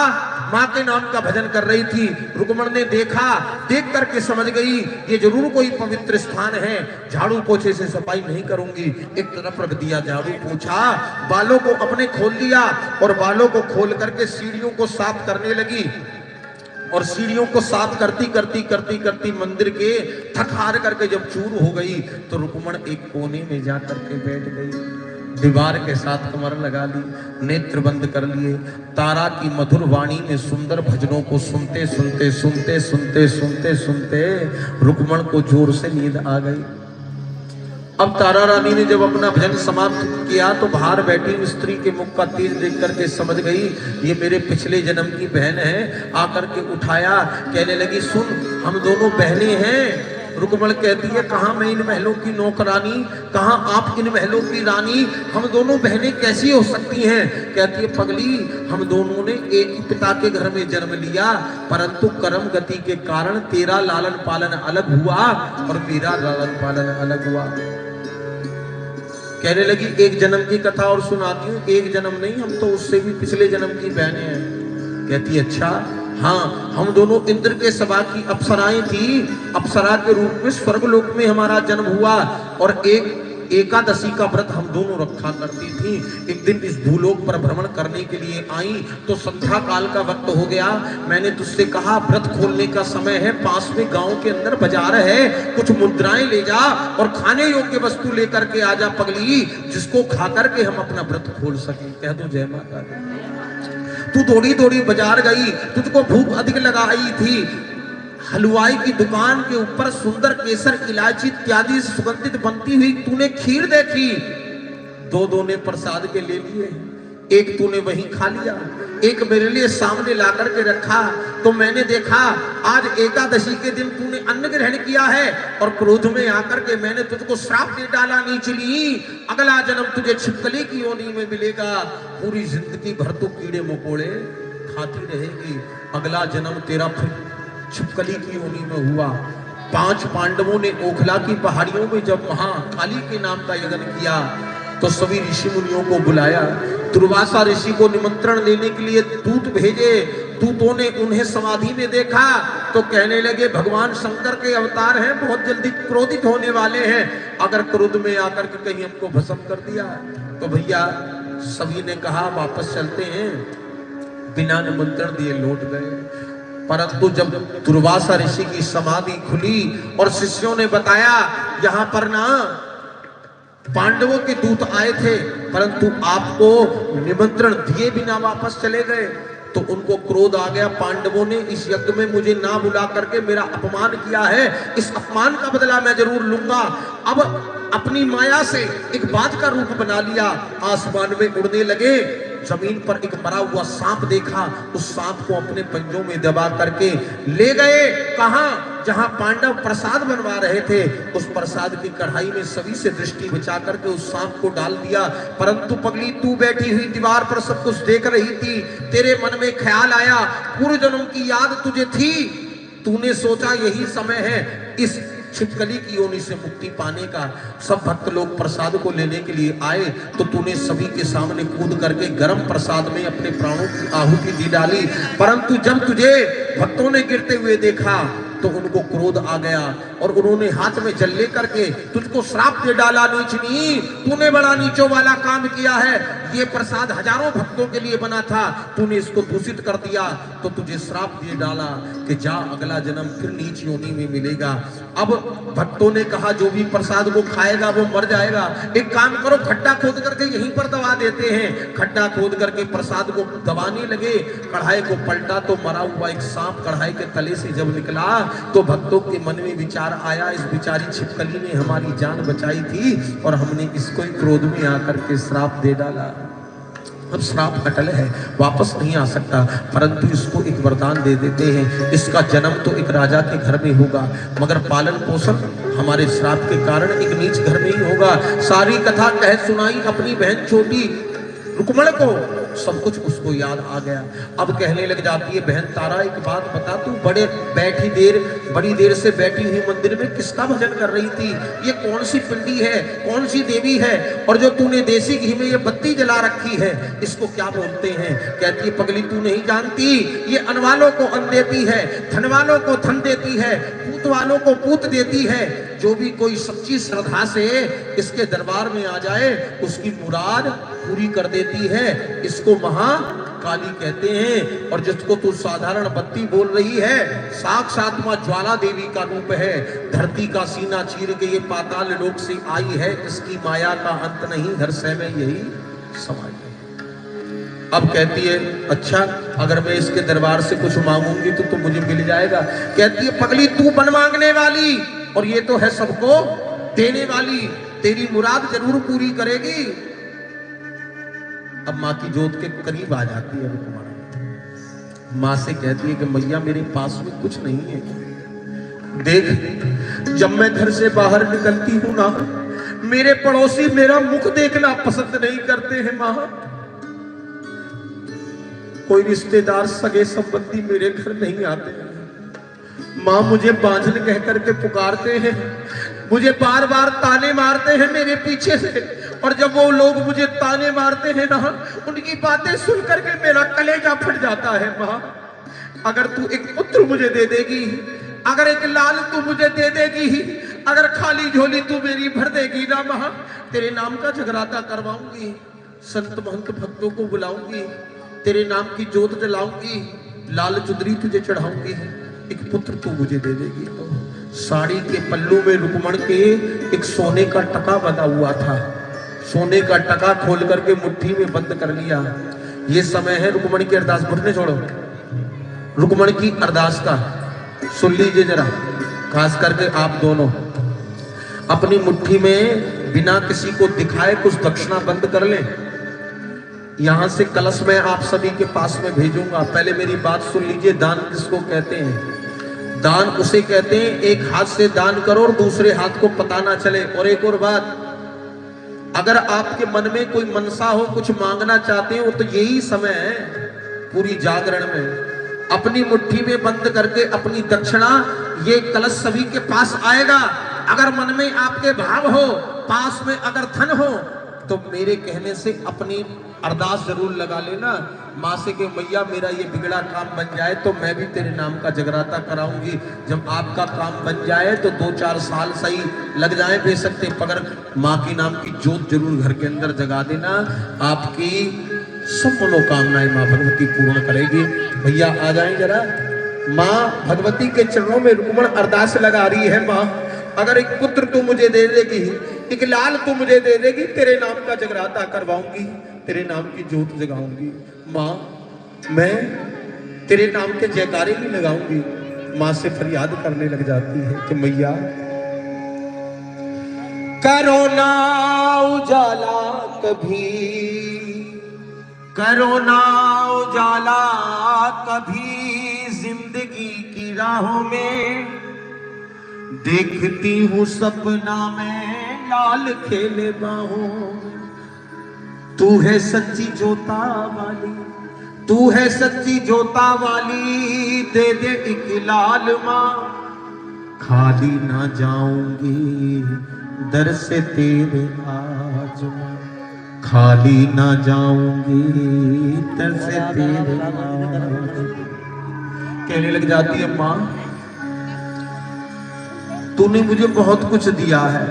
S1: माँ के नाम का भजन कर रही थी, रुक्मण ने देखा, देख करके समझ गई ये जरूर कोई पवित्र स्थान है, झाड़ू पोछे से सफाई नहीं करूंगी। एक तरफ रख दिया झाड़ू पोछा, बालों को अपने खोल लिया और बालों को खोल करके सीढ़ियों को साफ करने लगी। और सीढ़ियों को साफ करती करती करती करती मंदिर के थक हार करके जब चूर हो गई तो रुक्मण एक कोने में जा करके बैठ गई, दीवार के साथ कमर लगा ली, नेत्र बंद कर लिए। तारा की मधुर वाणी में सुंदर भजनों को सुनते सुनते सुनते सुनते सुनते सुनते रुक्मण को जोर से नींद आ गई। अब तारा रानी ने जब अपना भजन समाप्त किया तो बाहर बैठी स्त्री के मुख का तेज देख करके समझ गई ये मेरे पिछले जन्म की बहन है। आकर के उठाया, कहने लगी सुन हम दोनों बहनें हैं। रुक्मण कहती है कहाँ मैं इन महलों की नौकरानी, कहाँ आप इन महलों की रानी, हम दोनों बहनें कैसी हो सकती हैं। कहती है पगली हम दोनों ने एक ही पिता के घर में जन्म लिया, परंतु कर्म गति के कारण तेरा लालन पालन अलग हुआ और मेरा लालन पालन अलग हुआ। कहने लगी एक जन्म की कथा और सुनाती हूँ, एक जन्म नहीं हम तो उससे भी पिछले जन्म की बहनें हैं। कहती अच्छा हाँ, हम दोनों इंद्र के सभा की अप्सराएं थी, अप्सरा के रूप में स्वर्गलोक में हमारा जन्म हुआ और एक एकादशी का व्रत हम दोनों रखा करती थी। एक दिन इस भूलोक पर भ्रमण करने के लिए आई तो संध्या काल का वक्त हो गया। मैंने तुझसे कहा व्रत खोलने का समय है, पास में गांव के अंदर बाजार है, कुछ मुद्राएं ले जा और खाने योग्य वस्तु लेकर के आ जा पगली, जिसको खा करके हम अपना व्रत खोल सकें। कह दो जय माता दी। तू दौड़ी दौड़ी बाजार गई, तुझको भूख अधिक लगाई थी। हलवाई की दुकान के ऊपर सुंदर केसर, इलायची इत्यादि सुगंधित बनती हुई तूने खीर देखी, दो ने प्रसाद के ले लिए, एक तूने वहीं खा लिया, एक मेरे लिए सामने ला करके रखा। तो मैंने देखा आज एकादशी के दिन तूने अन्न ग्रहण किया है और क्रोध में आकर के मैंने तुझको श्राप दे डाला, नीचली, अगला जन्म तुझे छिपकली की योनि में मिलेगा, पूरी जिंदगी भर तू कीड़े मकोड़े खाती रहेगी, अगला जन्म तेरा फिर छिपकली की योनि में हुआ। 5 पांडवों ने ओखला की पहाड़ियों में जब वहां काली के नाम का यज्ञ किया तो सभी ऋषि मुनियों को बुलाया। दुर्वासा ऋषि को निमंत्रण लेने के लिए दूत भेजे। दूतों ने उन्हें समाधि में देखा तो कहने लगे भगवान शंकर के अवतार हैं, बहुत जल्दी क्रोधित होने वाले हैं, अगर क्रोध में आकर के कहीं हमको भस्म कर दिया तो भैया सभी ने कहा वापस चलते हैं, बिना निमंत्रण दिए लौट गए। परंतु जब दुर्वासा ऋषि की समाधि खुली और शिष्यों ने बताया यहां पर ना पांडवों के दूत आए थे परंतु आपको निमंत्रण दिए बिना वापस चले गए, तो उनको क्रोध आ गया। पांडवों ने इस यज्ञ में मुझे ना बुला करके मेरा अपमान किया है, इस अपमान का बदला मैं जरूर लूंगा। अब अपनी माया से एक बाज का रूप बना लिया, आसमान में उड़ने लगे। जमीन पर एक मरा हुआ सांप देखा, उस सांप को अपने पंजों में दबा करके ले गए। कहां? जहां पांडव प्रसाद बनवा रहे थे, उस प्रसाद की कढ़ाई में सभी से दृष्टि बचा करके उस सांप को डाल दिया। परंतु पगली तू बैठी हुई दीवार पर सब कुछ देख रही थी, तेरे मन में ख्याल आया, पूर्व जन्म की याद तुझे थी, तूने सोचा यही समय है इस छिपकली की योनि से मुक्ति पाने का। सब भक्त लोग प्रसाद को लेने के लिए आए तो तूने सभी के सामने कूद करके गर्म प्रसाद में अपने प्राणों की आहुति दी डाली। परंतु जब तुझे भक्तों ने गिरते हुए देखा तो उनको क्रोध आ गया और उन्होंने हाथ में जल ले करके तुझको श्राप दे डाला। नीचनी, तूने बड़ा नीचों वाला काम किया है, ये प्रसाद हजारों भक्तों के लिए बना था, तूने इसको दूषित कर दिया तो तुझे श्राप दे डाला कि जा अगला जन्म फिर नीच योनि में मिलेगा। अब भक्तों ने कहा जो भी प्रसाद को खाएगा वो मर जाएगा, एक काम करो खड्डा खोद करके यहीं पर दबा देते हैं। खड्डा खोद करके प्रसाद को दबाने लगे, कढ़ाई को पलटा तो मरा हुआ एक सांप कढ़ाई के तले से जब निकला तो भक्तों के मन में विचार आया इस बेचारी छिपकली ने हमारी जान बचाई थी और हमने इसको ही क्रोध में आकर के श्राप दे डाला। अब श्राप अटल है, वापस नहीं आ सकता, परंतु इसको एक वरदान दे देते हैं, इसका जन्म तो एक राजा के घर में होगा मगर पालन पोषण हमारे श्राप के कारण एक नीच घर में ही होगा। सारी कथा कह सुनाई अपनी बहन छोटी रुक्मण को, सब कुछ उसको याद आ गया। अब कहने लग जाती है बहन तारा एक बात बता, तू बड़ी देर से बैठी हुई मंदिर में किसका भजन कर रही थी? ये कौन सी पिंडी है, कौन सी देवी है, और जो तूने देसी घी में ये बत्ती जला रखी है इसको क्या बोलते हैं? कहती है पगली तू नहीं जानती, ये अन्न वालों को अन्न देती है, धन वालों को धन देती है, पूत वालों को पूत देती है। जो भी कोई सच्ची श्रद्धा से इसके दरबार में आ जाए उसकी मुराद पूरी कर देती है। इसको महाकाली कहते हैं। और जिसको तू साधारण बत्ती बोल रही है साक्षात मां ज्वाला देवी का रूप है। धरती का सीना चीर के ये पाताल लोक से आई है, इसकी माया का अंत नहीं, हर समय यही समाई है। अब कहती है अच्छा अगर मैं इसके दरबार से कुछ मांगूंगी तो मुझे मिल जाएगा। कहती है पगली तू बन मांगने वाली और ये तो है सबको देने वाली, तेरी मुराद जरूर पूरी करेगी। अब माँ की जोत के करीब आ जाती है रुक्मणी, माँ से कहती है कि मैया मेरे पास में कुछ नहीं है, देख जब मैं घर से बाहर निकलती हूँ ना मेरे पड़ोसी मेरा मुख देखना पसंद नहीं करते हैं माँ। कोई रिश्तेदार सगे संबंधी मेरे घर नहीं आते हैं माँ, मुझे बांझन कह करके पुकारते हैं, मुझे बार बार ताने मारते हैं मेरे पीछे से, और जब वो लोग मुझे ताने मारते हैं ना उनकी बातें सुन करके मेरा कलेजा फट जाता है। माँ अगर तू एक पुत्र मुझे दे देगी, अगर एक लाल तू मुझे दे देगी, अगर खाली झोली तू मेरी भर देगी ना मां, तेरे नाम का जगराता करवाऊंगी, संत महंत भक्तों को बुलाऊंगी, तेरे नाम की जोत जलाऊंगी, लाल चुदरी तुझे चढ़ाऊंगी, एक पुत्र तू मुझे दे देगी तो। साड़ी के पल्लू में रुक्मण के एक सोने का टका बना हुआ था, सोने का टका खोल करके मुट्ठी में बंद कर लिया। ये समय है रुक्मण की अरदास, घुटने छोड़ो, रुक्मण की अरदास का सुन लीजिए जरा, खास करके आप दोनों अपनी मुट्ठी में बिना किसी को दिखाए कुछ दक्षिणा बंद कर लें। यहां से कलश में आप सभी के पास में भेजूंगा। पहले मेरी बात सुन लीजिए, दान किसको कहते हैं? दान उसे कहते हैं एक हाथ से दान करो और दूसरे हाथ को पता ना चले। और एक और बात, अगर आपके मन में कोई मनसा हो, कुछ मांगना चाहते हो, तो यही समय है पूरी जागरण में अपनी मुट्ठी में बंद करके अपनी दक्षिणा, ये कलश सभी के पास आएगा। अगर मन में आपके भाव हो, पास में अगर धन हो, तो मेरे कहने से अपनी अरदास जरूर लगा लेना, माँ से कि मैया मेरा ये बिगड़ा काम बन जाए तो मैं भी तेरे नाम का जगराता कराऊंगी। जब आपका काम बन जाए तो 2-4 साल सही लग जाए बेसकते, मगर माँ के नाम की जोत जरूर घर के अंदर जगा देना, आपकी सब मनोकामनाएं माँ भगवती पूर्ण करेगी। भैया आ जाए जरा, माँ भगवती के चरणों में रुक्मण अरदास लगा रही है, माँ अगर एक पुत्र तू मुझे दे देगी, एक लाल तू मुझे दे देगी, तेरे नाम का जगराता करवाऊंगी, तेरे नाम की जोत जगाऊंगी। माँ मैं तेरे नाम के जयकारे भी लगाऊंगी। माँ से फरियाद करने लग जाती है कि मैया करो ना उजाला कभी, करो ना उजाला कभी जिंदगी की राहों में, देखती हूँ सपना में लाल खेले बाहों। तू है सच्ची जोता वाली, तू है सच्ची जोता वाली, दे दे एक लाल माँ, खाली ना जाऊंगी दर से तेरे आज माँ, खाली ना जाऊंगी दर से तेरे आज। कहने लग जाती है माँ तूने मुझे बहुत कुछ दिया है,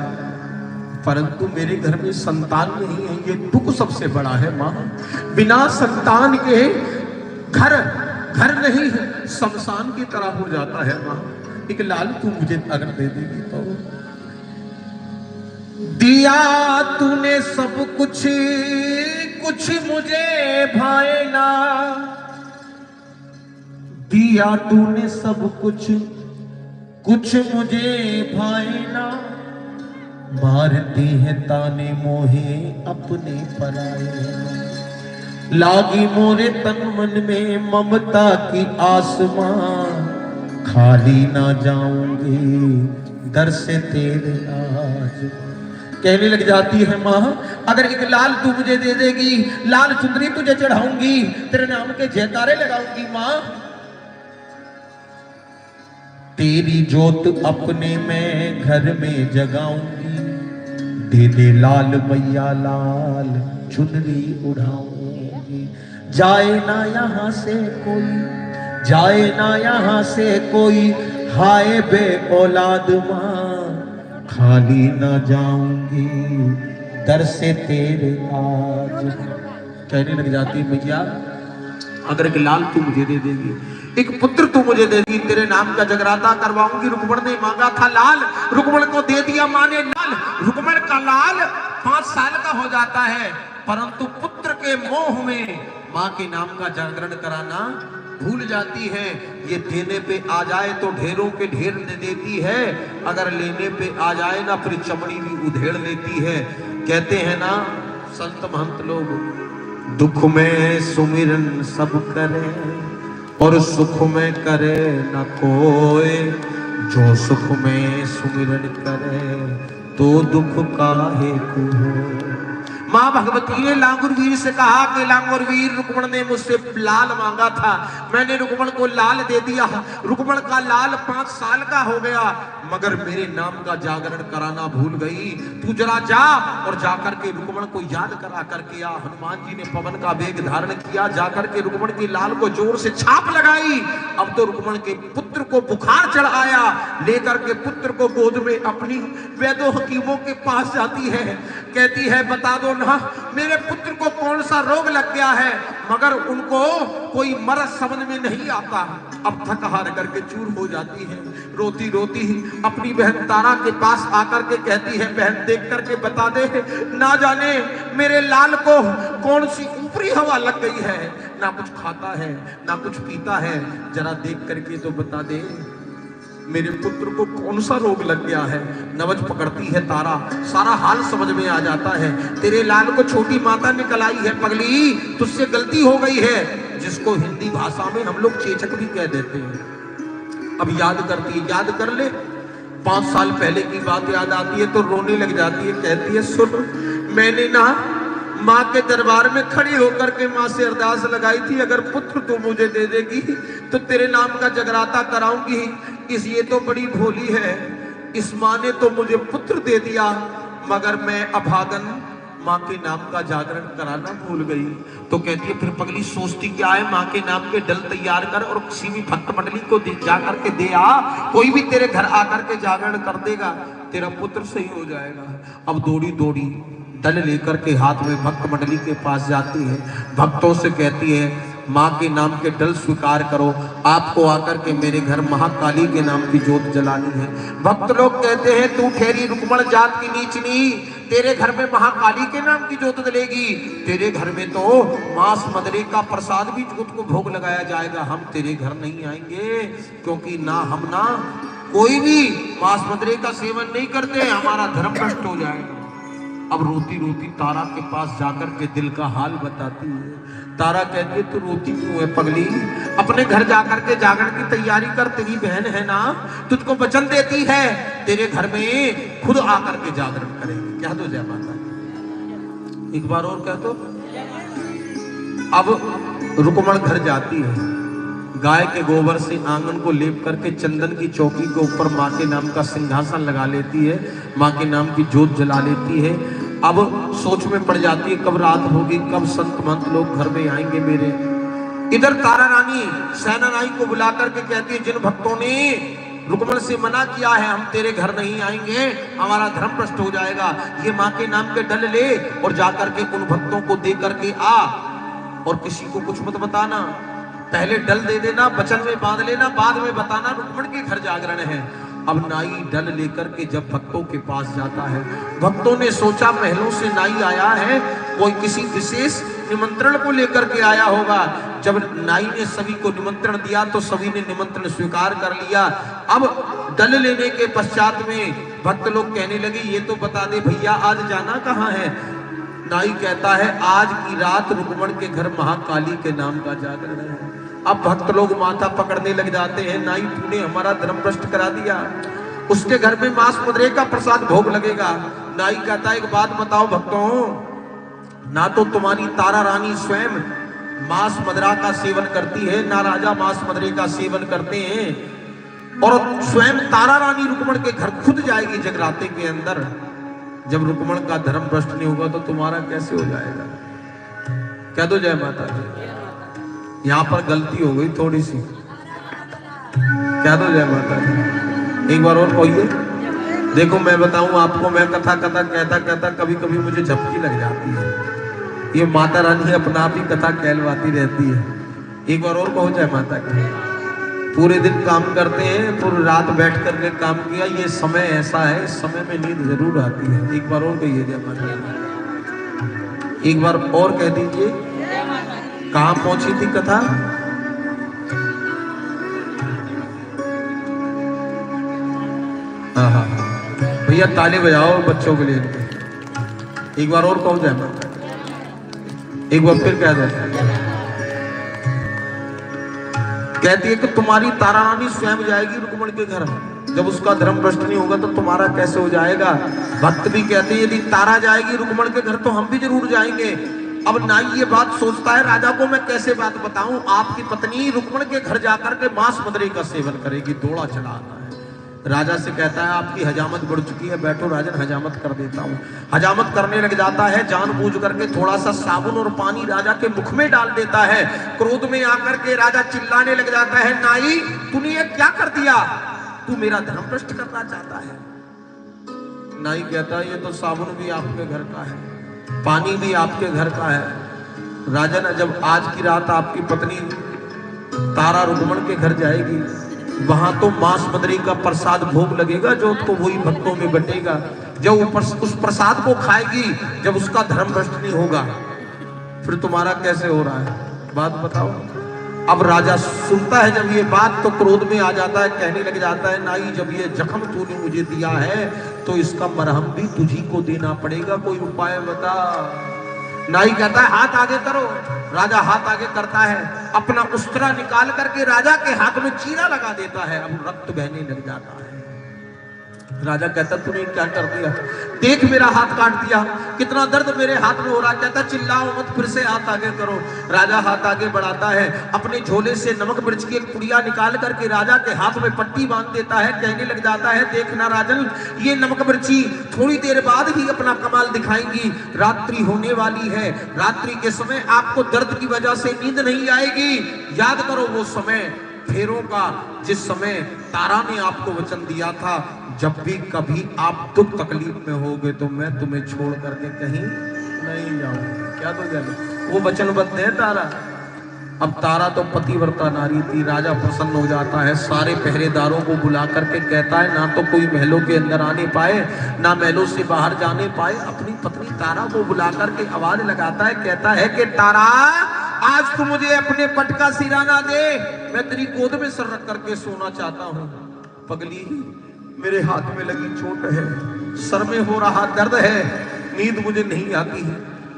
S1: परंतु मेरे घर में संतान नहीं है, ये दुख सबसे बड़ा है माँ। बिना संतान के घर घर नहीं शमशान की तरह हो जाता है माँ। एक लाल तू मुझे अगर दे देगी तो। दिया तूने सब कुछ, कुछ मुझे भाए ना, दिया तूने सब कुछ, कुछ मुझे भाए ना, मारते हैं ताने मोहे अपने पराए, लागी मोरे तन मन में ममता की आसमां, खाली ना जाऊंगी दर से तेरे आज। कहने लग जाती है माँ अगर एक लाल तू मुझे दे देगी, लाल चुंदरी तुझे चढ़ाऊंगी, तेरे नाम के जयकारे लगाऊंगी माँ, तेरी जोत अपने मैं घर में जगाऊंगी, दे दे लाल मैया लाल चुनरी उड़ाऊंगी। जाए ना यहाँ से कोई, जाए ना यहाँ से कोई, हाय बे औलाद माँ, खाली ना जाऊंगी दर से तेरे आज। कहने लग जाती मैया अगर एक लाल तू मुझे दे देगी, एक पुत्र तू मुझे दे देगी, तेरे नाम का जगराता करवाऊंगी। रुक्मण ने मांगा था लाल, रुक्मण को दे दिया मां ने लाल। रुक्मण का लाल 5 साल का हो जाता है, परंतु पुत्र के मोह में मां के नाम का जागरण कराना भूल जाती है। ये देने पे आ जाए तो ढेरों के ढेर दे देती है, अगर लेने पे आ जाए ना फिर चमड़ी भी उधेड़ लेती है। कहते हैं ना संत महंत लोग, दुख में सुमिरन सब करे और सुख में करे न कोई, जो सुख में सुमिरन करे तो दुख काहे को हो। माँ भगवती ने लांगुर वीर से कहा कि लांगुर वीर रुक्मण ने मुझसे लाल मांगा था, मैंने रुक्मण को लाल दे दिया। रुक्मण का लाल 5 साल का हो गया, मगर मेरे नाम का जागरण कराना भूल गई। तू जरा जा और जाकर के रुक्मण को याद करा करके आ। हनुमान जी ने पवन का वेग धारण किया, जाकर के रुक्मण के लाल को जोर से छाप लगाई। अब तो रुक्मण के पुत्र पुत्र को बुखार चढ़ आया, लेकर के पुत्र को गोद में अपनी वैद्यों हकीमों के पास जाती है, कहती है बता दो ना मेरे पुत्र को कौन सा रोग लग गया है, मगर उनको कोई मरज समझ में नहीं आता। अब थक हार करके चूर हो जाती है, रोती रोती अपनी बहन तारा के पास आकर के कहती है बहन देख करके बता दे, ना जाने मेरे लाल को कौन सी ऊपरी हवा लग गई है, ना कुछ खाता है ना कुछ पीता है, जरा देख करके तो बता दे मेरे पुत्र को कौन सा रोग लग गया है। नवज पकड़ती है तारा, सारा हाल समझ में आ जाता है, तेरे लाल को छोटी माता निकल आई है, पगली तुझसे गलती हो गई है, जिसको हिंदी भाषा में हम लोग चेचक भी कह देते हैं। अब याद करती है, याद कर ले 5 साल पहले की बात याद आती है तो रोने लग जाती है, कहती है सुन मैंने ना माँ के दरबार में खड़ी होकर के माँ से अरदास लगाई थी, अगर पुत्र तू मुझे दे देगी तो तेरे नाम का जगराता कराऊंगी। इस ये तो बड़ी भोली है, इस माँ ने तो मुझे पुत्र दे दिया मगर मैं अभागन माँ के नाम का जागरण कराना भूल गई। तो कहती है फिर पगली सोचती क्या है, माँ के नाम के डल तैयार कर और किसी भी भक्त मंडली को जा करके दे आ, कोई भी तेरे घर आकर के जागरण कर देगा, तेरा पुत्र सही हो जाएगा। अब दौड़ी दौड़ी डल लेकर के हाथ में भक्त मंडली के पास जाती है, भक्तों से कहती है माँ के नाम के डल स्वीकार करो, आपको आकर के मेरे घर महाकाली के नाम की जोत जलानी है। भक्त लोग कहते हैं तू ठहरी रुक्मण जात की नीचनी, तेरे घर में महाकाली के नाम की जोत जलेगी, तेरे घर में तो मांस मदरे का प्रसाद भी जोत को भोग लगाया जाएगा, हम तेरे घर नहीं आएंगे क्योंकि ना हम ना कोई भी मांस मदरे का सेवन नहीं करते, हमारा धर्म भ्रष्ट हो जाएगा। अब रोती रोती तारा के पास जाकर के दिल का हाल बताती है। तारा कहती है तू रोती क्यों है पगली, अपने घर जाकर के जागरण की तैयारी कर, तेरी बहन है ना तुझको वचन देती है तेरे घर में खुद आकर के जागरण करेगी। कह दो जय माता, एक बार और कह दो। अब रुक्मण घर जाती है, गाय के गोबर से आंगन को लेप करके चंदन की चौकी के ऊपर माँ के नाम का सिंहासन लगा लेती है, माँ के नाम की जोत जला लेती है। अब सोच में पड़ जाती है कब रात होगी, कब संत महंत लोग घर में आएंगे मेरे। इधर तारा रानी सेनानाई को बुला करके कहती है जिन भक्तों ने रुक्मण से मना किया है हम तेरे घर नहीं आएंगे, हमारा धर्म भ्रष्ट हो जाएगा, ये माँ के नाम के डल ले और जाकर के उन भक्तों को दे करके आ, और किसी को कुछ मत बताना, पहले डल दे देना, वचन में बांध लेना, बाद में बताना रुक्मण के घर जागरण है। अब नाई डल लेकर के जब भक्तों के पास जाता है, भक्तों ने सोचा महलों से नाई आया है, कोई किसी विशेष निमंत्रण को लेकर के आया होगा। जब नाई ने सभी को निमंत्रण दिया तो सभी ने निमंत्रण स्वीकार कर लिया। अब डल लेने के पश्चात में भक्त लोग कहने लगे ये तो बता दे भैया आज जाना कहाँ है। नाई कहता है आज की रात रुक्मण के घर महाकाली के नाम का जागरण है। अब भक्त लोग माथा पकड़ने लग जाते हैं, नाई तूने हमारा धर्म भ्रष्ट करा दिया, उसके घर में मांस मदरे का प्रसाद भोग लगेगा। नाई कहता है एक बात बताओ भक्तों, ना तो तुम्हारी तारा रानी स्वयं मांस मदरा का सेवन करती है, ना राजा मांस मदरे का सेवन करते हैं, और स्वयं तारा रानी रुक्मण के घर खुद जाएगी जगराते के अंदर। जब रुक्मण का धर्म भ्रष्ट नहीं होगा तो तुम्हारा कैसे हो जाएगा। कह दो जय माता जी। यहाँ पर गलती हो गई थोड़ी सी, कह दो जय माता जी। एक बार और कहिए। देखो मैं बताऊं आपको, मैं कथा कथा कहता कहता कभी कभी मुझे झपकी लग जाती है, ये माता रानी अपना आप ही कथा कहलवाती रहती है। एक बार और कहो जय माता की। पूरे दिन काम करते हैं, पूरी रात बैठ करके काम किया, ये समय ऐसा है, इस समय में नींद जरूर आती है। एक बार और कहिए जय माता दी। एक बार और कह दीजिए। कहाँ पहुंची थी कथा? हाँ, भैया ताली बजाओ बच्चों के लिए। एक बार और कहो जय माता। एक बार फिर कह दो। कहती है कि तुम्हारी तारा रानी स्वयं जाएगी रुक्मण के घर, जब उसका धर्म भ्रष्ट नहीं होगा तो तुम्हारा कैसे हो जाएगा। भक्त भी कहते हैं यदि तारा जाएगी रुक्मण के घर तो हम भी जरूर जाएंगे। अब नाई ये बात सोचता है राजा को मैं कैसे बात बताऊं, आपकी पत्नी रुक्मण के घर जाकर के मांस मदरे का सेवन करेगी। दौड़ा चला आता है, राजा से कहता है आपकी हजामत बढ़ चुकी है, बैठो राजन हजामत कर देता हूँ। हजामत करने लग जाता है, जानबूझ करके थोड़ा सा साबुन और पानी राजा के मुख में डाल देता है। क्रोध में आकर के राजा चिल्लाने लग जाता है, नाई तूने ये क्या कर दिया, तू मेरा धर्म भ्रष्ट करना चाहता है। नाई कहता है ये तो साबुन भी आपके घर का है, पानी भी आपके घर का है। राजन जब आज की रात आपकी पत्नी तारा रुक्मण के घर जाएगी, वहां तो मांस मदरी का प्रसाद भोग लगेगा जो तो वही भक्तों में बटेगा। जब उस प्रसाद को खाएगी, जब उसका धर्म भ्रष्ट नहीं होगा, फिर तुम्हारा कैसे हो रहा है, बात बताओ। अब राजा सुनता है जब ये बात तो क्रोध में आ जाता है, कहने लग जाता है नाई जब ये जख्म तूने मुझे दिया है तो इसका मरहम भी तुझी को देना पड़ेगा, कोई उपाय बता। नाई कहता है हाथ आगे करो। राजा हाथ आगे करता है, अपना उस्तरा निकाल करके राजा के हाथ में चीरा लगा देता है। अब रक्त बहने लग जाता है। राजा कहता तूने क्या कर दिया, देख मेरा हाथ काट दिया, कितना दर्द मेरे हाथ में हो रहा। कहता चिल्लाओ मत, फिर से हाथ आगे करो। राजा हाथ आगे बढ़ाता है, अपने झोले से नमक मिर्च की एक पुड़िया निकाल करके राजा के हाथ में पट्टी बांध देता है। कहने लग जाता है देखना राजन, ये नमक मिर्ची थोड़ी देर बाद ही अपना कमाल दिखाएंगी। रात्रि होने वाली है, रात्रि के समय आपको दर्द की वजह से नींद नहीं आएगी। याद करो वो समय फेरों का, जिस समय तारा ने आपको वचन दिया था, जब भी कभी आप दुख तकलीफ में होगे तो मैं तुम्हें छोड़ करके कहीं नहीं जाऊंगी। क्या तो जाने वो वचनबद्ध है तारा। अब तारा तो पतिव्रता नारी थी। राजा प्रसन्न हो जाता है, सारे पहरेदारों को बुला करके कहता है ना तो कोई महलों के अंदर आने पाए, ना महलों से बाहर जाने पाए। अपनी पत्नी तारा को बुला करके आवाज लगाता है, कहता है कि तारा आज तू मुझे अपने पट का सिराना दे, मैं तेरी गोद में सर रख करके सोना चाहता हूँ। पगली मेरे हाथ में लगी चोट है, सर में हो रहा दर्द है, नींद मुझे नहीं आती है।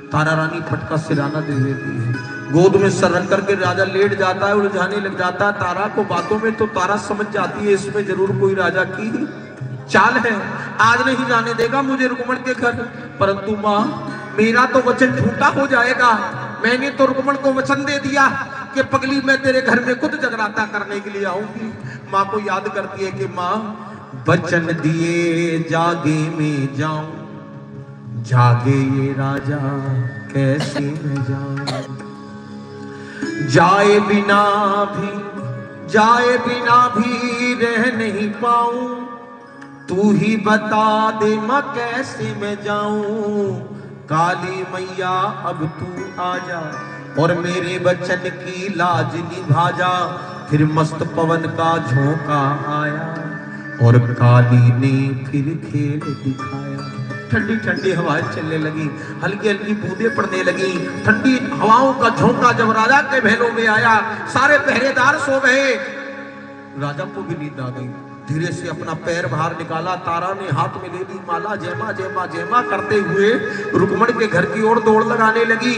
S1: तारा रानी पट का सिराना दे देती है, गोद में सर रख करके राजा लेट जाता है, उलझाने लग जाता है तारा को बातों में। तो तारा समझ जाती है इसमें जरूर कोई राजा की चाल है, आज नहीं जाने देगा मुझे रुक्मण के घर। परंतु माँ मेरा तो वचन झूठा हो जाएगा, मैंने तो रुक्मण को वचन दे दिया कि पगली मैं तेरे घर में खुद जगराता करने के लिए आऊंगी। माँ को याद करती है कि माँ वचन दिए जागे में जाऊं, जागे ये राजा कैसे मैं जाऊं। जाए बिना भी रह नहीं पाऊं, तू ही बता दे मां कैसे मैं जाऊं। काली मैया अब तू आजा और मेरे वचन की लाज निभा जा। फिर मस्त पवन का झोंका आया और काली ने फिर खेल दिखाया। ठंडी ठंडी हवाएं चलने लगी, हल्की हल्की बूंदें पड़ने लगी। ठंडी हवाओं का झोंका जब राजा के महलों में आया, सारे पहरेदार सो गए, राजा को भी नींद आ गई। धीरे से अपना पैर बाहर निकाला, तारा ने हाथ में ले ली माला, जयमा जयमा जयमा करते हुए रुक्मण के घर की ओर दौड़ लगाने लगी।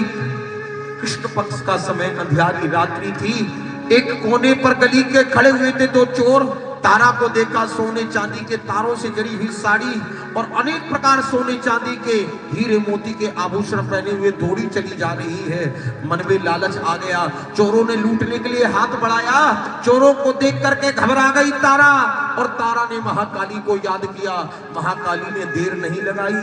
S1: कृष्ण पक्ष का समय, अंधियारी रात्रि थी। एक कोने पर गली के खड़े हुए थे दो चोर। तारा को देखा, सोने चांदी के तारों से जड़ी हुई साड़ी और अनेक प्रकार सोने चांदी के हीरे मोती के आभूषण पहने हुए दौड़ी चली जा रही है। मन में लालच आ गया, चोरों ने लूटने के लिए हाथ बढ़ाया। चोरों को देख करके घबरा गई तारा, और तारा ने महाकाली को याद किया। महाकाली ने देर नहीं लगाई,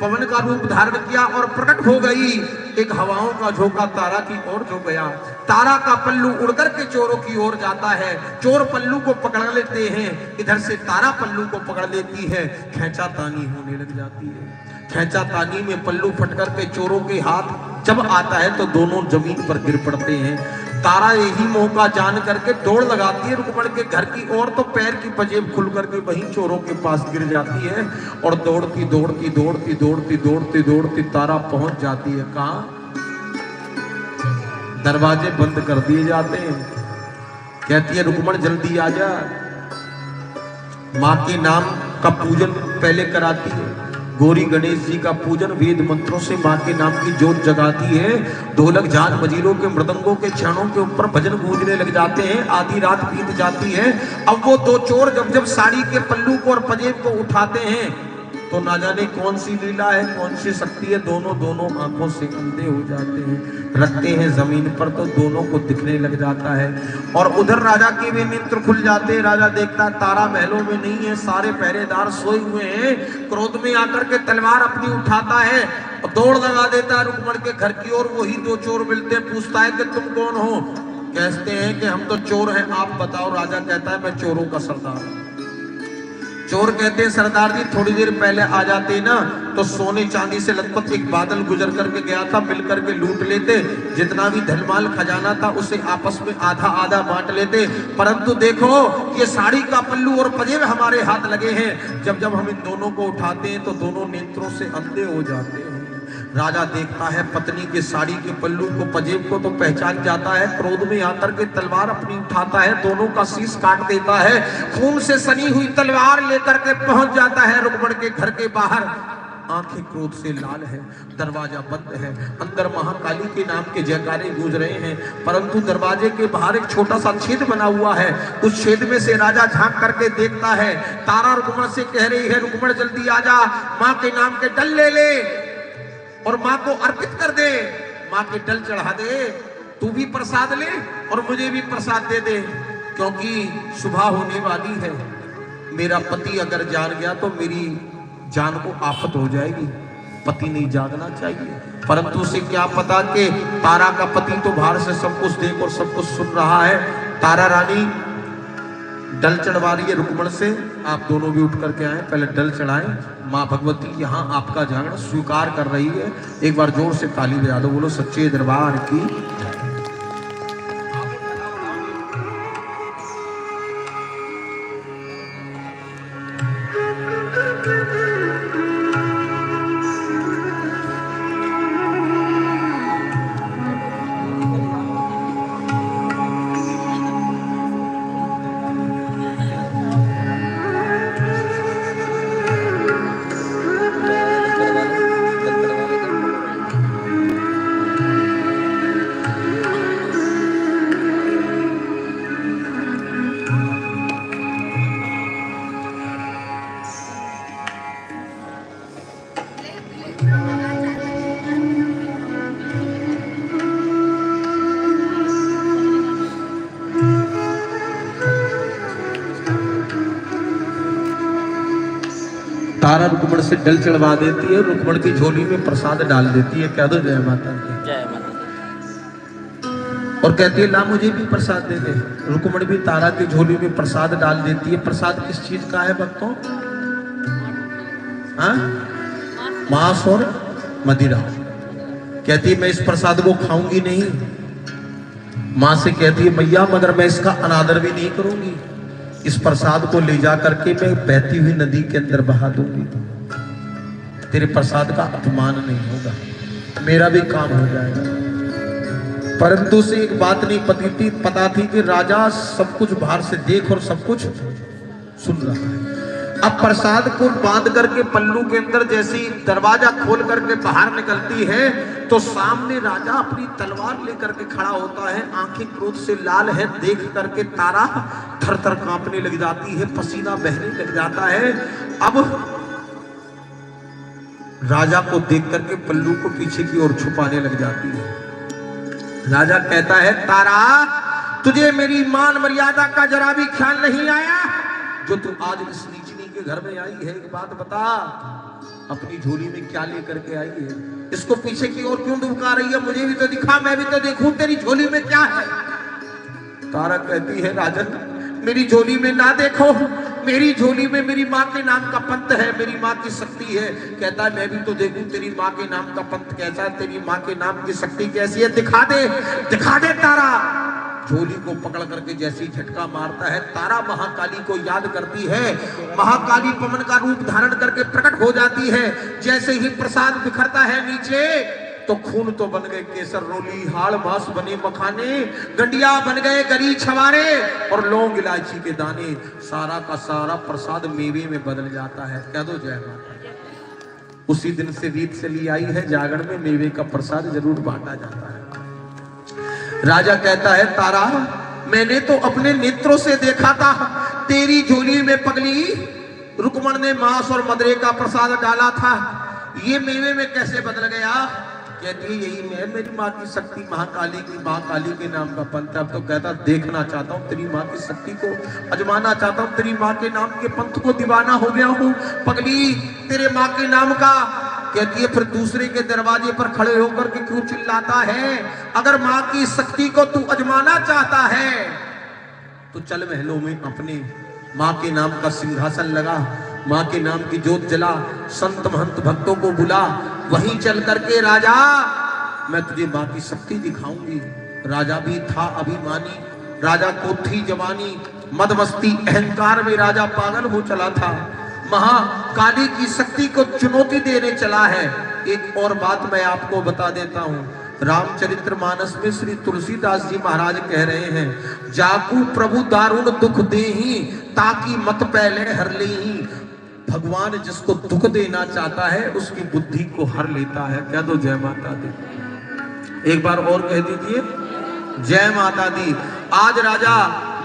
S1: पवन का रूप धारण किया और प्रकट हो गई। एक हवाओं का झोंका तारा की ओर जो गया, तारा का पल्लू उड़कर के चोरों की ओर जाता है। चोर पल्लू को पकड़ लेते हैं, इधर से तारा पल्लू को पकड़ लेती है। खैंचातानी होने लग जाती है। खैंचातानी में पल्लू फटकर के चोरों के हाथ जब आता है तो दोनों जमीन पर गिर पड़ते हैं। तारा यही मौका जान करके दौड़ लगाती है रुक्मण के घर की ओर, तो पैर की पजेब खुल करके वहीं चोरों के पास गिर जाती है और दौड़ती दौड़ती दौड़ती दौड़ती दौड़ती दौड़ती तारा पहुंच जाती है। कहां? दरवाजे बंद कर दिए जाते हैं। कहती है रुक्मण जल्दी आ जा। माँ के नाम का पूजन पहले कराती है। गौरी गणेश जी का पूजन वेद मंत्रों से माँ के नाम की जोत जगाती है। ढोलक झांझ मजीरों के मृदंगों के क्षणों के ऊपर भजन गूंजने लग जाते हैं। आधी रात बीत जाती है। अब वो दो चोर जब जब साड़ी के पल्लू को और पजेब को उठाते हैं तो ना जाने कौन सी लीला है, कौन सी शक्ति है, दोनों आंखों से अंधे हो जाते हैं। रखते हैं जमीन पर तो दोनों को दिखने लग जाता है। और उधर राजा के भी नेत्र खुल जाते हैं। राजा देखता है तारा महलों में नहीं है, सारे पहरेदार सोए हुए हैं। क्रोध में आकर के तलवार अपनी उठाता है और दौड़ लगा देता है रुक्मण के घर की ओर। वही दो चोर मिलते हैं, पूछता है कि तुम कौन हो? कहते हैं कि हम तो चोर हैं, आप बताओ। राजा कहता है मैं चोरों का सरदार। चोर कहते हैं सरदार जी थोड़ी देर पहले आ जाते ना तो सोने चांदी से लथपथ एक बादल गुजर करके गया था, मिलकर के लूट लेते। जितना भी धनमाल खजाना था उसे आपस में आधा आधा बांट लेते। परंतु देखो ये साड़ी का पल्लू और पजेब हमारे हाथ लगे हैं। जब जब हम इन दोनों को उठाते हैं तो दोनों नेत्रों से अंधे हो जाते हैं। राजा देखता है पत्नी के साड़ी के पल्लू को, पजेब को तो पहचान जाता है। क्रोध में आकर के तलवार अपनी उठाता है, दोनों का शीश काट देता है। खून से सनी हुई तलवार लेकर के पहुंच जाता है रुक्मण के घर के बाहर। आंखें क्रोध से लाल है, दरवाजा बंद है। अंदर महाकाली के नाम के जयकारे गूंज रहे हैं, परंतु दरवाजे के बाहर एक छोटा सा छेद बना हुआ है। उस छेद में से राजा झांक करके देखता है। तारा रुक्मण से कह रही है रुक्मण जल्दी आजा, माँ के नाम के डल ले ले और माँ को अर्पित कर दे, माँ के डल चढ़ा दे। तू भी प्रसाद ले और मुझे भी प्रसाद दे दे, क्योंकि सुबह होने वाली है। मेरा पति अगर जान गया तो मेरी जान को आफत हो जाएगी। पति नहीं जागना चाहिए। परंतु उसे क्या पता कि तारा का पति तो बाहर से सब कुछ देख और सब कुछ सुन रहा है। तारा रानी डल चढ़वा रही है रुक्मण से। आप दोनों भी उठ करके आए, पहले डल चढ़ाएं। माँ भगवती यहाँ आपका जागरण स्वीकार कर रही है। एक बार जोर से ताली बजा दो, बोलो सच्चे दरबार की। तारा रुक्मण से डल चढ़वा देती है, रुक्मण की झोली में प्रसाद डाल देती है। कह दो जय माता की।
S2: जय माता।
S1: और कहती है ला मुझे भी प्रसाद दे दे। रुक्मण भी तारा की झोली में प्रसाद डाल देती है। प्रसाद किस चीज का है भक्तों? हाँ, मांस और मदिरा। कहती है मैं इस प्रसाद को खाऊंगी नहीं। मां से कहती है मैया मगर मैं इसका अनादर भी नहीं करूंगी। इस प्रसाद को ले जा करके मैं बहती हुई नदी के अंदर बहा दूंगी। तेरे प्रसाद का अपमान नहीं होगा, मेरा भी काम हो जाएगा। परंतु उसे एक बात नहीं पता थी कि राजा सब कुछ बाहर से देख और सब कुछ सुन रहा है। अब प्रसाद को बांध करके पल्लू के अंदर जैसे ही दरवाजा खोल करके बाहर निकलती है तो सामने राजा अपनी तलवार लेकर के खड़ा होता है। आंखें क्रोध से लाल है। देख करके तारा थर थर कांपने लग जाती है, पसीना बहने लग जाता है। अब राजा को देख करके पल्लू को पीछे की ओर छुपाने लग जाती है। राजा कहता है तारा तुझे मेरी मान मर्यादा का जरा भी ख्याल नहीं आया जो तू आज इस नीचनी के घर में आई है। एक बात बता, अपनी झोली में क्या लेकर के आई है? इसको पीछे की ओर क्यों दुबका रही है? मुझे भी तो दिखा, मैं भी तो देखूं तेरी झोली में क्या है। तारा कहती है राजन मेरी झोली में ना देखो, मेरी झोली में मेरी माँ के नाम का पंथ है, मेरी माँ की शक्ति है। कहता है मैं भी तो देखूं तेरी माँ के नाम का पंथ कैसा है, तेरी माँ के नाम की शक्ति कैसी है, दिखा दे तारा। झोली को पकड़ करके जैसे ही झटका मारता है तारा महाकाली को याद करती है। महाकाली पवन का रूप धारण करके प्रकट हो जाती है। जैसे ही प्रसाद बिखरता है नीचे तो खून तो बन गए केसर रोली, हाड़ मांस बने मखाने, गंडिया बन गए गरी छवारे और लौंग इलायची के दाने। सारा का सारा प्रसाद मेवे में बदल जाता है। कह दो जय माता। उसी दिन से रीत चली आई है, जागरण में मेवे का प्रसाद जरूर बांटा जाता है। राजा कहता है तारा मैंने तो अपने नेत्रों से देखा था तेरी झोली में पगली रुक्मण ने मांस और मदरे का प्रसाद डाला था, ये मेवे में कैसे बदल गया? कहती है यही मैं, मेरी माँ की शक्ति, महाकाली की, माँ काली के नाम का पंथ। अब तो कहता देखना चाहता हूँ तेरी माँ की शक्ति को, अजमाना चाहता हूँ तेरी माँ के नाम के पंथ को, दीवाना हो गया हूँ पगली तेरे माँ के नाम का। कहती है फिर दूसरे के दरवाजे पर खड़े होकर के क्यों चिल्लाता है? अगर माँ की शक्ति को तू अजमाना चाहता है तो चल महलों में अपने माँ के नाम का सिंहासन लगा, माँ के नाम की जोत जला, संत महंत भक्तों को बुला, वहीं चल करके राजा मैं तुझे माँ की शक्ति दिखाऊंगी। राजा भी था अभिमानी, राजा को थी जवानी, मदमस्ती अहंकार में राजा पागल हो चला था, महाकाली की शक्ति को चुनौती देने चला है। एक और बात मैं आपको बता देता हूँ, रामचरितमानस में श्री तुलसीदास जी महाराज कह रहे हैं, जाकू प्रभु दारुण दुख देही ताकि मत पहले हर लेही। भगवान जिसको दुख देना चाहता है उसकी बुद्धि को हर लेता है। कह दो जय माता दी, एक बार और कह दीजिए जय माता दी। आज राजा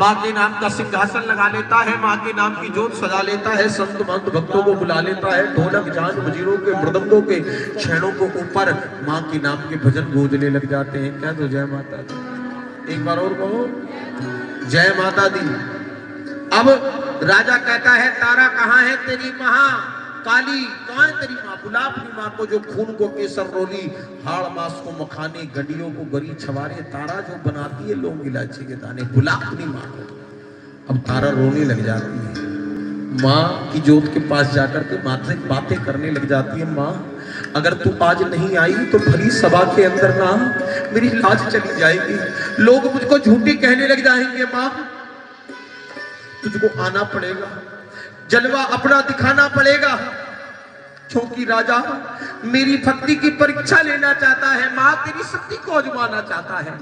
S1: माँ के नाम का सिंहासन लगा लेता है, माँ के नाम की जोत सजा लेता है, संत महंत भक्तों को बुला लेता है, ढोलक झांझ मजीरों के मृदंगों के छेड़ों को ऊपर माँ के नाम के भजन गूंजने लग जाते हैं। क्या तो जय माता दी, एक बार और कहो जय माता दी। अब राजा कहता है तारा कहाँ है तेरी महाकाली, कहाँ है तेरी माँ? बुला अपनी माँ को जो खून को केसर रोली, हाड़ मांस को मखाने, गड्डियों को गरी छवारे, तारा जो बनाती है लौंग इलायची के दाने, बुला अपनी माँ को। अब तारा रोने लग जाती है, माँ की जोत के पास जाकर के माँ से बातें करने लग जाती है। माँ अगर तू आज नहीं आई तो भरी सभा के अंदर ना मेरी लाज चली जाएगी, लोग मुझको झूठी कहने लग जाएंगे। माँ तुझको आना पड़ेगा, जलवा अपना दिखाना पड़ेगा, क्योंकि राजा मेरी भक्ति की परीक्षा लेना चाहता है, मां तेरी शक्ति को आजमाना चाहता है।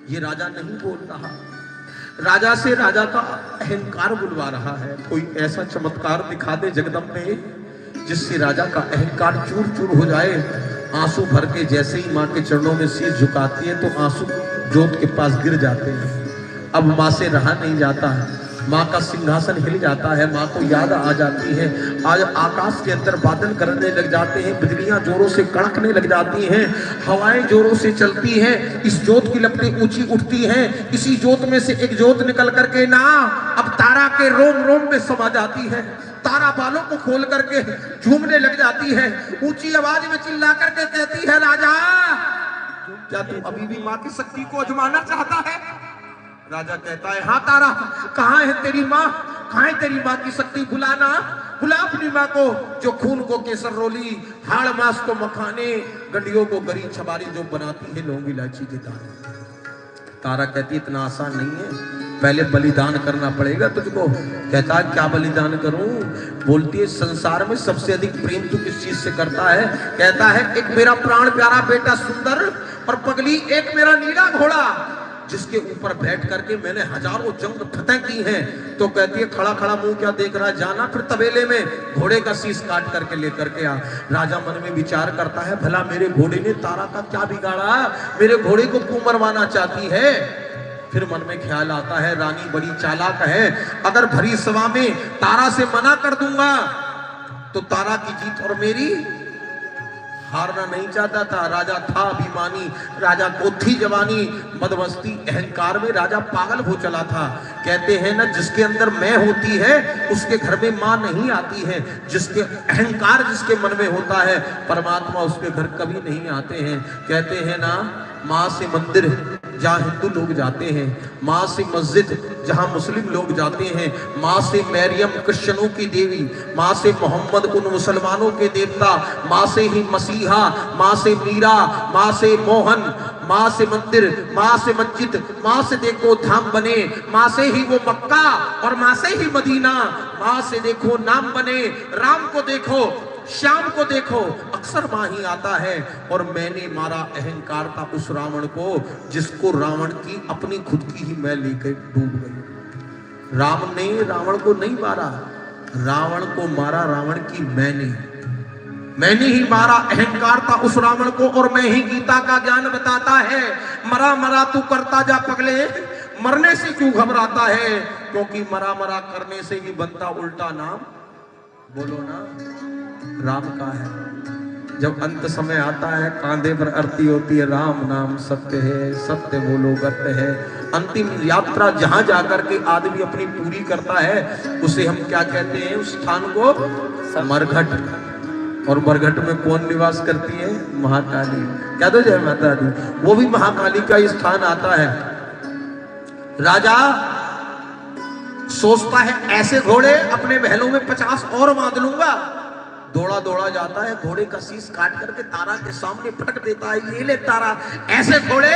S1: ये राजा नहीं बोल रहा, राजा से राजा का अहंकार बुलवा रहा है। कोई ऐसा चमत्कार दिखा दे जगदम्बे जिससे राजा का अहंकार चूर चूर हो जाए। आंसू भर के जैसे ही माँ के चरणों में शीश झुकाती है तो आंसू जोत के पास गिर जाते हैं। अब माँ से रहा नहीं जाता, माँ का सिंहासन हिल जाता है, माँ को याद आ जाती है। आज आकाश के अंदर बादल गरजने लग जाते हैं, बिजलियां जोरों से कड़कने लग जाती हैं, हवाएं जोरों से चलती हैं, इस जोत की लपटें ऊंची उठती हैं। इसी जोत में से एक जोत निकल करके ना अब तारा के रोम रोम में समा जाती है, तारा बालों को खोल करके झूमने लग जाती है, ऊंची आवाज में चिल्ला करके कहती है राजा क्या तू अभी भी माँ की शक्ति को आजमाना चाहता है? राजा कहता है हाँ तारा, कहाँ है तेरी माँ, कहाँ है तेरी माँ की शक्ति? बुलाना, बुला अपनी माँ को जो खून को केसर रोली, हाड़ मांस को मखाने, गड्डियों को गरी छबारी जो बनाती है लौंग इलायची के दाने। तारा कहती इतना आसान नहीं है, पहले बलिदान करना पड़ेगा तुझको। कहता है क्या बलिदान करूं? बोलती है संसार में सबसे अधिक प्रेम तू किस चीज से करता है? कहता है एक मेरा प्राण प्यारा बेटा सुंदर, और पगली एक मेरा नीला घोड़ा जिसके ऊपर बैठ करके मैंने हजारों जंग फतेह की हैं। तो कहती है खड़ा खड़ा मुंह क्या देख रहा है, जाना फिर तबेले में घोड़े का शीश काट करके लेकर के आ। राजा मन में विचार करता है भला मेरे घोड़े ने तारा का क्या बिगाड़ा, मेरे घोड़े को क्यों मरवाना चाहती है? फिर मन में ख्याल आता है रानी बड़ी चालाक है, अगर भरी सभा में तारा से मना कर दूंगा तो तारा की जीत और मेरी हारना नहीं चाहता था। राजा था अभिमानी, राजा को थी जवानी, मदमस्ती अहंकार में राजा पागल हो चला था। कहते हैं ना जिसके अंदर मैं होती है उसके घर में माँ नहीं आती है, जिसके अहंकार जिसके मन में होता है परमात्मा उसके घर कभी नहीं आते हैं। कहते हैं ना माँ से मंदिर जहाँ हिंदू लोग जाते हैं, माँ से मस्जिद जहाँ मुस्लिम लोग जाते हैं, माँ से मरियम क्रिश्चियनों की देवी, माँ से मोहम्मद उन मुसलमानों के देवता, माँ से ही मसीहा, माँ से मीरा, माँ से मोहन, माँ से मंदिर, माँ से मस्जिद, माँ से देखो धाम बने, माँ से ही वो मक्का और माँ से ही मदीना, माँ से देखो नाम बने, राम को देखो श्याम को देखो, अक्सर माँ ही आता है। और मैंने मारा अहंकार था उस रावण को जिसको रावण की अपनी खुद की ही मैं लेकर डूब गई। राम ने रावण को नहीं मारा, रावण को मारा रावण की मैंने ही मारा। अहंकार था उस रावण को और मैं ही गीता का ज्ञान बताता है। मरा मरा तू करता जा पगले, मरने से क्यों घबराता है? क्योंकि मरा मरा करने से ही बनता उल्टा नाम बोलो ना, राम का है। जब अंत समय आता है, कांधे पर आरती होती है, राम नाम सत्य है, सत्य बोलो गत्य है। अंतिम यात्रा जहां जाकर के आदमी अपनी पूरी करता है, उसे हम क्या कहते हैं? उस स्थान को मरघट। और मरघट में कौन निवास करती है? महाकाली। क्या तो जय माता दी। वो भी महाकाली का स्थान आता है। राजा सोचता है ऐसे घोड़े अपने महलों में 50 और बांध लूंगा। दौड़ा दौड़ा जाता है, घोड़े का शीश काट करके तारा के सामने पटक देता है। ये ले तारा, ऐसे घोड़े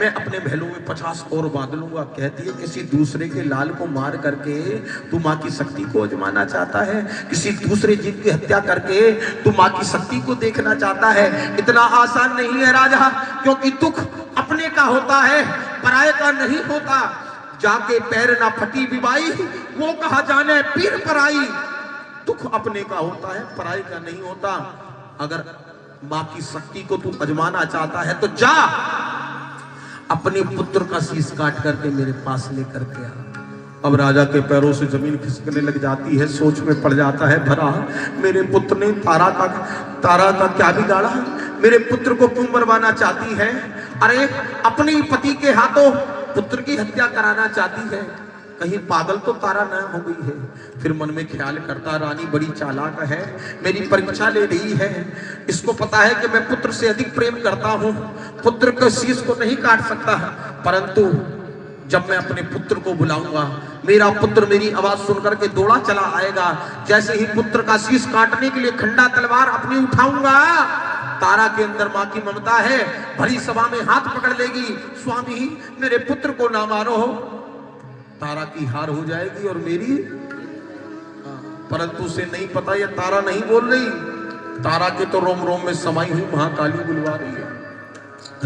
S1: मैं अपने महलों में 50 और बांध लूंगा। कहती है किसी दूसरे के लाल को मार करके तू माँ की शक्ति को आजमाना चाहता है? किसी दूसरे जीव की हत्या करके तू माँ की शक्ति को देखना चाहता है? इतना आसान नहीं है राजा, क्योंकि दुख अपने का होता है, पराये का नहीं होता। जाके पैर ना फटी बिबाई, वो कहा जाने पीर पराई। दुख अपने का होता है, पराई का नहीं होता। अगर माँ की शक्ति को तू आजमाना चाहता है तो जा, अपने पुत्र का शीश काट करके मेरे पास लेकर के आ। अब राजा के पैरों से जमीन खिसकने लग जाती है, सोच में पड़ जाता है, भरा मेरे पुत्र ने तारा का क्या बिगाड़ा? मेरे पुत्र को क्यों मरवाना चाहती है? अरे अपने पति के हाथों पुत्र की हत्या कराना चाहती है, कहीं पागल तो तारा न हो गई है। फिर मन में ख्याल करता, रानी बड़ी चालाक है, मेरी परीक्षा ले रही है। इसको पता है कि मैं पुत्र से अधिक प्रेम करता हूँ, पुत्र के शीश को नहीं काट सकता। परंतु जब मैं अपने पुत्र को बुलाऊंगा, मेरा पुत्र मेरी आवाज सुनकर के दौड़ा चला आएगा। जैसे ही पुत्र का शीश काटने के लिए खंडा तलवार अपनी उठाऊंगा, तारा के अंदर माँ की ममता है, भरी सभा में हाथ पकड़ लेगी, स्वामी मेरे पुत्र को ना मारो। तारा की हार हो जाएगी और मेरी, परंतु उसे नहीं पता ये तारा नहीं बोल रही, तारा के तो रोम रोम में समाई हुई महाकाली बुलवा रही है।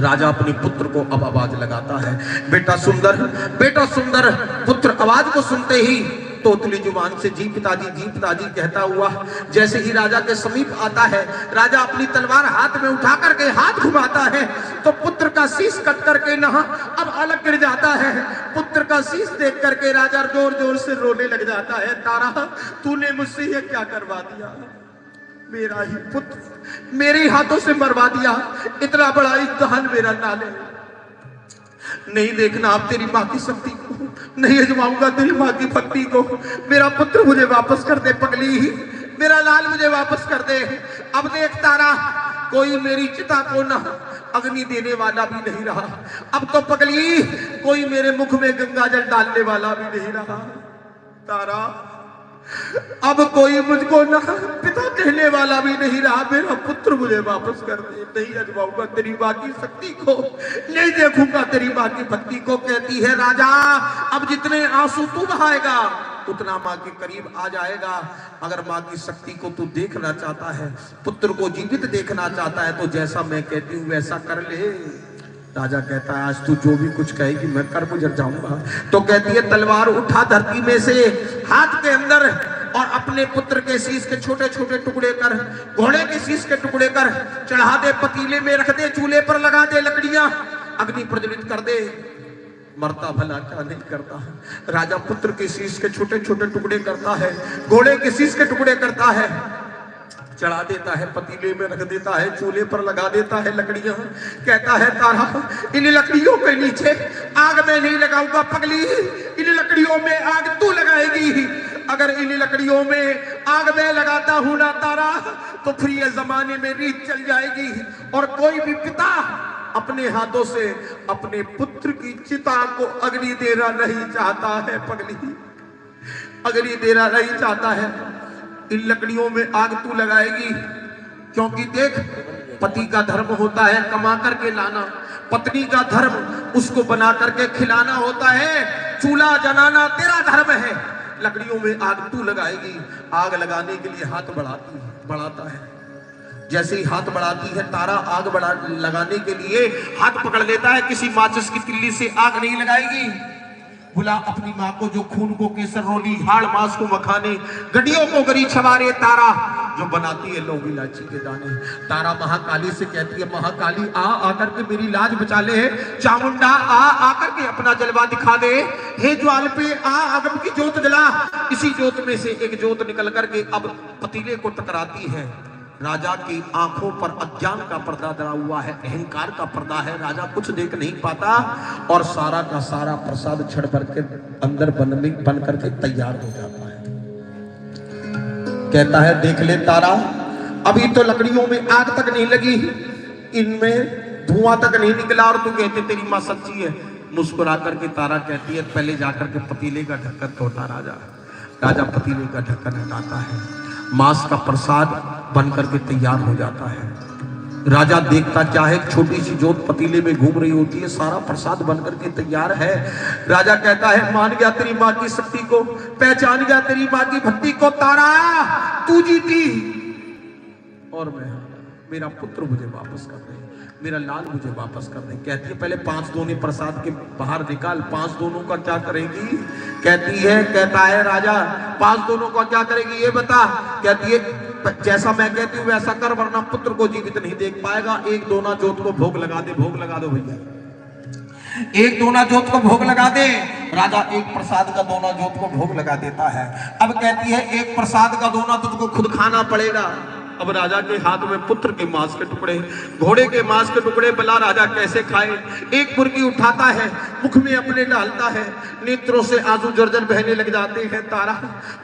S1: राजा अपने पुत्र को अब आवाज लगाता है, बेटा सुंदर, बेटा सुंदर। पुत्र आवाज को सुनते ही तोतली जुबान से जी पिताजी कहता हुआ जैसे ही राजा के समीप आता है, राजा अपनी तलवार हाथ में उठा करके हाथ घुमाता है तो पुत्र का शीश कट करके नहा अब अलग गिर जाता है। पुत्र का शीश देख करके राजा जोर जोर से रोने लग जाता है, तारा तूने मुझसे ये क्या करवा दिया? मेरा ही पुत्र मेरे हाथों से मरवा दिया, इतना बड़ा इम्तिहान मेरा ना ले। नहीं देखना आप तेरी माँ की शक्ति को, नहीं आजमाऊंगा तेरी माँ की भक्ति को। मेरा पुत्र मुझे वापस कर दे पगली, मेरा लाल मुझे वापस कर दे। अब देख तारा, कोई मेरी चिता को ना अग्नि देने वाला भी नहीं रहा। अब तो पगली कोई मेरे मुख में गंगा जल डालने वाला भी नहीं रहा। तारा अब कोई मुझको ना पिता कहने वाला भी नहीं रहा। मेरा पुत्र मुझे वापस कर दे, नहीं आजमाऊंगा तेरी माँ की शक्ति को, नहीं देखूंगा तेरी माँ की भक्ति को। कहती है राजा अब जितने आंसू तू बहाएगा उतना माँ के करीब आ जाएगा। अगर माँ की शक्ति को तू देखना चाहता है, पुत्र को जीवित देखना चाहता है, तो जैसा मैं कहती हूँ वैसा कर ले। राजा कहता है आज तू जो भी कुछ कहेगी मैं कर गुजर जाऊंगा। तो कहती है तलवार उठा धरती में से हाथ के अंदर और अपने पुत्र के शीश के छोटे छोटे टुकड़े कर, घोड़े के शीश के टुकड़े कर, चढ़ा दे पतीले में, रख दे चूल्हे पर, लगा दे लकड़ियां, अग्नि प्रज्वलित कर दे। मरता भला क्या नहीं करता। राजा पुत्र के शीश के छोटे छोटे टुकड़े करता है, घोड़े के शीश के टुकड़े करता है, चढ़ा देता है पतीले में, रख देता है चूल्हे पर, लगा देता है लकड़ियां। कहता है तारा इन लकड़ियों के नीचे आग मैं नहीं लगाऊंगा पगली, इन लकड़ियों में आग तू लगाएगी। अगर इन लकड़ियों में आग मैं लगाता हूं ना तारा, तो फिर ये जमाने में रीत चल जाएगी और कोई भी पिता अपने हाथों से अपने पुत्र की चिता को अग्नि देना नहीं चाहता है पगली, अग्नि देना नहीं चाहता है। इन लकड़ियों में आग तू लगाएगी, क्योंकि देख पति का धर्म होता है कमा करके लाना, पत्नी का धर्म उसको बना करके खिलाना होता है, चूल्हा जलाना तेरा धर्म है। लकड़ियों में आग तू लगाएगी। आग लगाने के लिए हाथ बढ़ाता है। जैसे ही हाथ बढ़ाती है तारा, आग लगाने के लिए हाथ पकड़ लेता है। किसी माचिस की तिल्ली से आग नहीं लगाएगी। बुला अपनी माँ को जो खून को केसर रोली, हाड़ मांस को मखाने, गड्डियों को गरी छवारे तारा, जो बनाती है लौंग इलायची के दाने। तारा महाकाली से कहती है, महाकाली आ आकर के मेरी लाज बचा ले, चामुंडा आ आकर के अपना जलवा दिखा दे, हे ज्वाल पे आ अगम की जोत जला। इसी जोत में से एक जोत निकल करके अब पतीले को टकराती है। राजा की आंखों पर अज्ञान का पर्दा डरा हुआ है, अहंकार का पर्दा है, राजा कुछ देख नहीं पाता और सारा का सारा प्रसाद छड़ भर के अंदर बन करके तैयार हो जाता है। कहता है, देख ले तारा, अभी तो लकड़ियों में आग तक नहीं लगी, इनमें धुआं तक नहीं निकला और तू कहते तेरी मां सच्ची है। मुस्कुरा करके तारा कहती है, पहले जाकर के पतीले का ढक्कन तोड़ता राजा। राजा पतीले का ढक्कन हटाता है, मांस का प्रसाद बन करके तैयार हो जाता है। राजा देखता क्या है, छोटी सी जोत पतीले में घूम रही होती है, सारा प्रसाद बन करके तैयार है। राजा कहता है, मान गया तेरी मां की शक्ति को, पहचान गया तेरी मां की भक्ति को। तारा तू जीती और मैं, मेरा पुत्र मुझे वापस कर दे, मेरा लाल मुझे वापस कर दे। कहती है, पहले 5 दोने प्रसाद के बाहर निकाल। 5 दोनों का क्या करेगी? कहती है, कहता है राजा, 5 दोनों का क्या करेगी ये बता। कहती है, जैसा मैं कहती हूँ वैसा कर, वरना पुत्र को जीवित नहीं देख पाएगा। 1 दोना जोत को भोग लगा दे, भोग लगा दो भैया, 1 दोना जोत को भोग लगा दे। राजा 1 प्रसाद का दोना जोत को भोग लगा देता है। अब कहती है, 1 प्रसाद का दोना तुझको खुद खाना पड़ेगा। अब राजा के हाथ में पुत्र के मांस के टुकड़े, घोड़े के मांस के टुकड़े, भला राजा कैसे खाए। एक मुर्गी उठाता है, मुख में अपने डालता है, नेत्रों से आंसू जर्जर बहने लग जाते हैं। तारा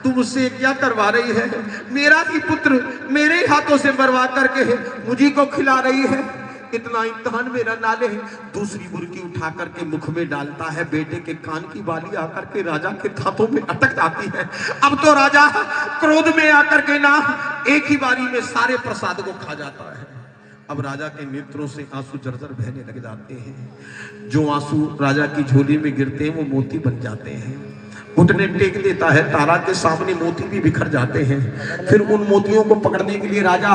S1: तू मुझसे क्या करवा रही है? मेरा ही पुत्र मेरे हाथों से मरवा करके मुझी को खिला रही है, इतना इम्तिहान मेरा ना ले। दूसरी मुर्गी उठा करके मुख में डालता है, बेटे के कान की बाली आकर के राजा के दांतों में अटक जाती है। अब तो राजा क्रोध में आकर के ना एक ही बारी में सारे प्रसाद को खा जाता है। अब राजा के नेत्रों से आंसू जर्जर बहने लग जाते हैं। जो आंसू राजा की झोली में गिरते हैं वो मोती बन जाते हैं। घुटने टेक देता है, तारा के सामने मोती भी बिखर जाते हैं। फिर उन मोतियों को पकड़ने के लिए राजा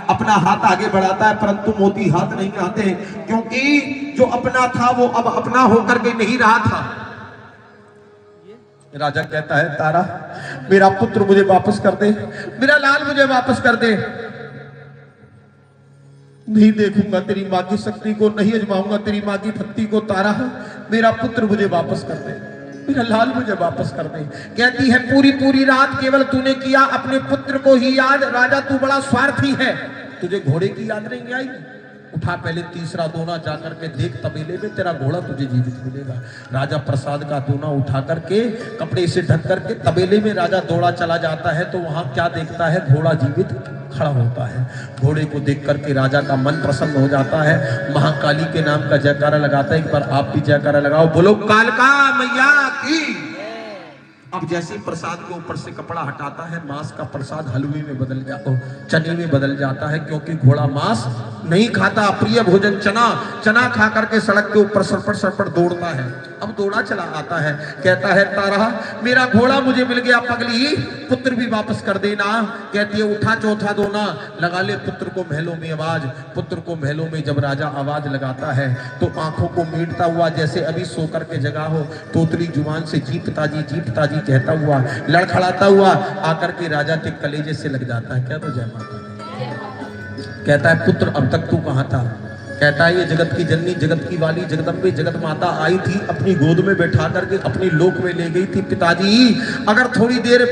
S1: अपना हाथ आगे बढ़ाता है, परंतु मोती हाथ नहीं आते, क्योंकि जो अपना था वो अब अपना होकर के नहीं रहा था। राजा कहता है, तारा मेरा पुत्र मुझे वापस कर दे, मेरा लाल मुझे वापस कर दे। नहीं देखूंगा तेरी मां की शक्ति को, नहीं अजमाऊंगा तेरी मां की भक्ति को। तारा मेरा पुत्र मुझे वापस कर दे, मेरा लाल मुझे वापस कर दे। कहती है, पूरी पूरी रात केवल तूने किया अपने पुत्र को ही याद। राजा तू बड़ा स्वार्थी है, तुझे घोड़े की याद नहीं आई? उठा पहले तीसरा दोना जाकर के देख, तबेले में तेरा घोड़ा तुझे जीवित मिलेगा। राजा प्रसाद का दोना उठा करके कपड़े से ढक करके तबेले में राजा दौड़ा चला जाता है, तो वहां क्या देखता है? घोड़ा जीवित खड़ा होता है। घोड़े को देख करके राजा का मन प्रसन्न हो जाता है, महाकाली के नाम का जयकारा लगाता है। एक बार आप भी जयकारा लगाओ, बोलो कालका मैया की। अब जैसे प्रसाद के ऊपर से कपड़ा हटाता है, मांस का प्रसाद हलवे में बदल जाता, चने में बदल जाता है, क्योंकि घोड़ा मांस नहीं खाता। प्रिय भोजन चना, चना खा करके सड़क के ऊपर सरपट सरपट दौड़ता है। अब दौड़ा चला आता है, कहता है, तारा मेरा घोड़ा मुझे मिल गया, पगली पुत्र भी वापस कर देना। कहती है, उठा चौथा दोना, लगा ले पुत्र को महलों में आवाज। पुत्र को महलों में जब राजा आवाज लगाता है तो आंखों को मीटता हुआ, जैसे अभी सोकर के जगा हो, तोतली जुबान से जी पिताजी कहता हुआ, लड़खड़ाता हुआ आकर के राजा के कलेजे से लग जाता है। क्या तो जय माता दी। कहता है, पुत्र अब तक तू कहाँ था? कहता है, ये जगत की जननी, जगत की वाली, जगदम्बे, जगत माता आई थी, अपनी गोद में बैठा करके अपनी लोक में ले गई थी। पिताजी अगर थोड़ी देर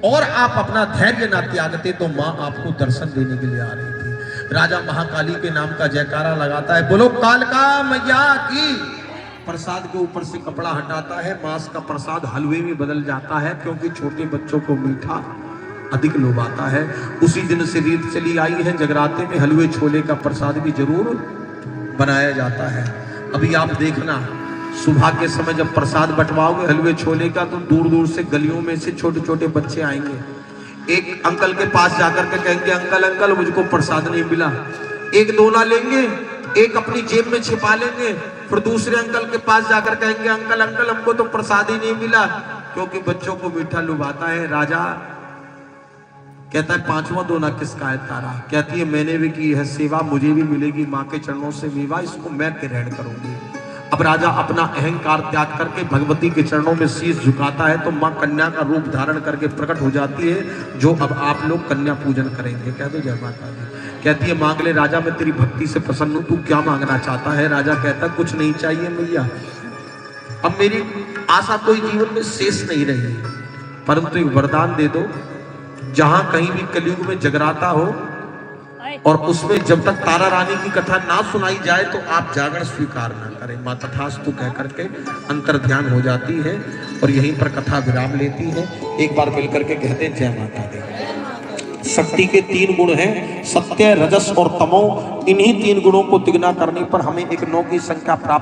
S1: और आप अपना धैर्य ना त्यागते तो माँ आपको दर्शन देने के लिए आ रही थी। राजा महाकाली के नाम का जयकारा लगाता है, बोलो कालका मैया की। प्रसाद के ऊपर से कपड़ा हटाता है, मांस का प्रसाद हलवे में बदल जाता है, क्योंकि छोटे बच्चों को मीठा अधिक लोभाता है। उसी दिन से रीत चली आई है, जगराते में हलवे छोले का प्रसाद भी जरूर बनाया जाता है। अभी आप देखना, सुबह के समय जब प्रसाद बंटवाओगे हलवे छोले का, तो दूर दूर से गलियों में से छोटे छोटे बच्चे आएंगे। एक अंकल के पास जाकर के कहेंगे, अंकल अंकल मुझको प्रसाद नहीं मिला। एक दोना लेंगे, एक अपनी जेब में छिपा लेंगे, फिर दूसरे अंकल के पास जाकर कहेंगे, अंकल अंकल हमको तो प्रसाद ही नहीं मिला, क्योंकि बच्चों को मीठा लुभाता है। राजा कहता है, 5वां दोना किसका है? तारा कहती है, मैंने भी की है सेवा, मुझे भी मिलेगी माँ के चरणों से मेवा, इसको मैं ग्रहण करूंगी। अब राजा अपना अहंकार त्याग करके भगवती के चरणों में शीश झुकाता है तो माँ कन्या का रूप धारण करके प्रकट हो जाती है, जो अब आप लोग कन्या पूजन करेंगे। कह दो जय माता दी। कहती है मांग ले राजा, मैं तेरी भक्ति से प्रसन्न हूं, तू क्या मांगना चाहता है? राजा कहता कुछ नहीं चाहिए मैया, अब मेरी आशा कोई जीवन में शेष नहीं रही, परंतु एक वरदान दे दो, जहां कहीं भी कलयुग में जगराता हो और उसमें जब तक तारा रानी की कथा ना सुनाई जाए तो आप जागरण स्वीकार ना करें। माँ तथास्तु कह करके अंतर ध्यान हो जाती है और यहीं पर कथा विराम लेती है। एक बार मिलकर के कहते हैं जय माता दी। शक्ति के 3 गुण हैं, सत्य, रजस और तमो। इन्हीं 3 गुणों को तिगना करने पर हमें एक 9 की संख्या प्राप्त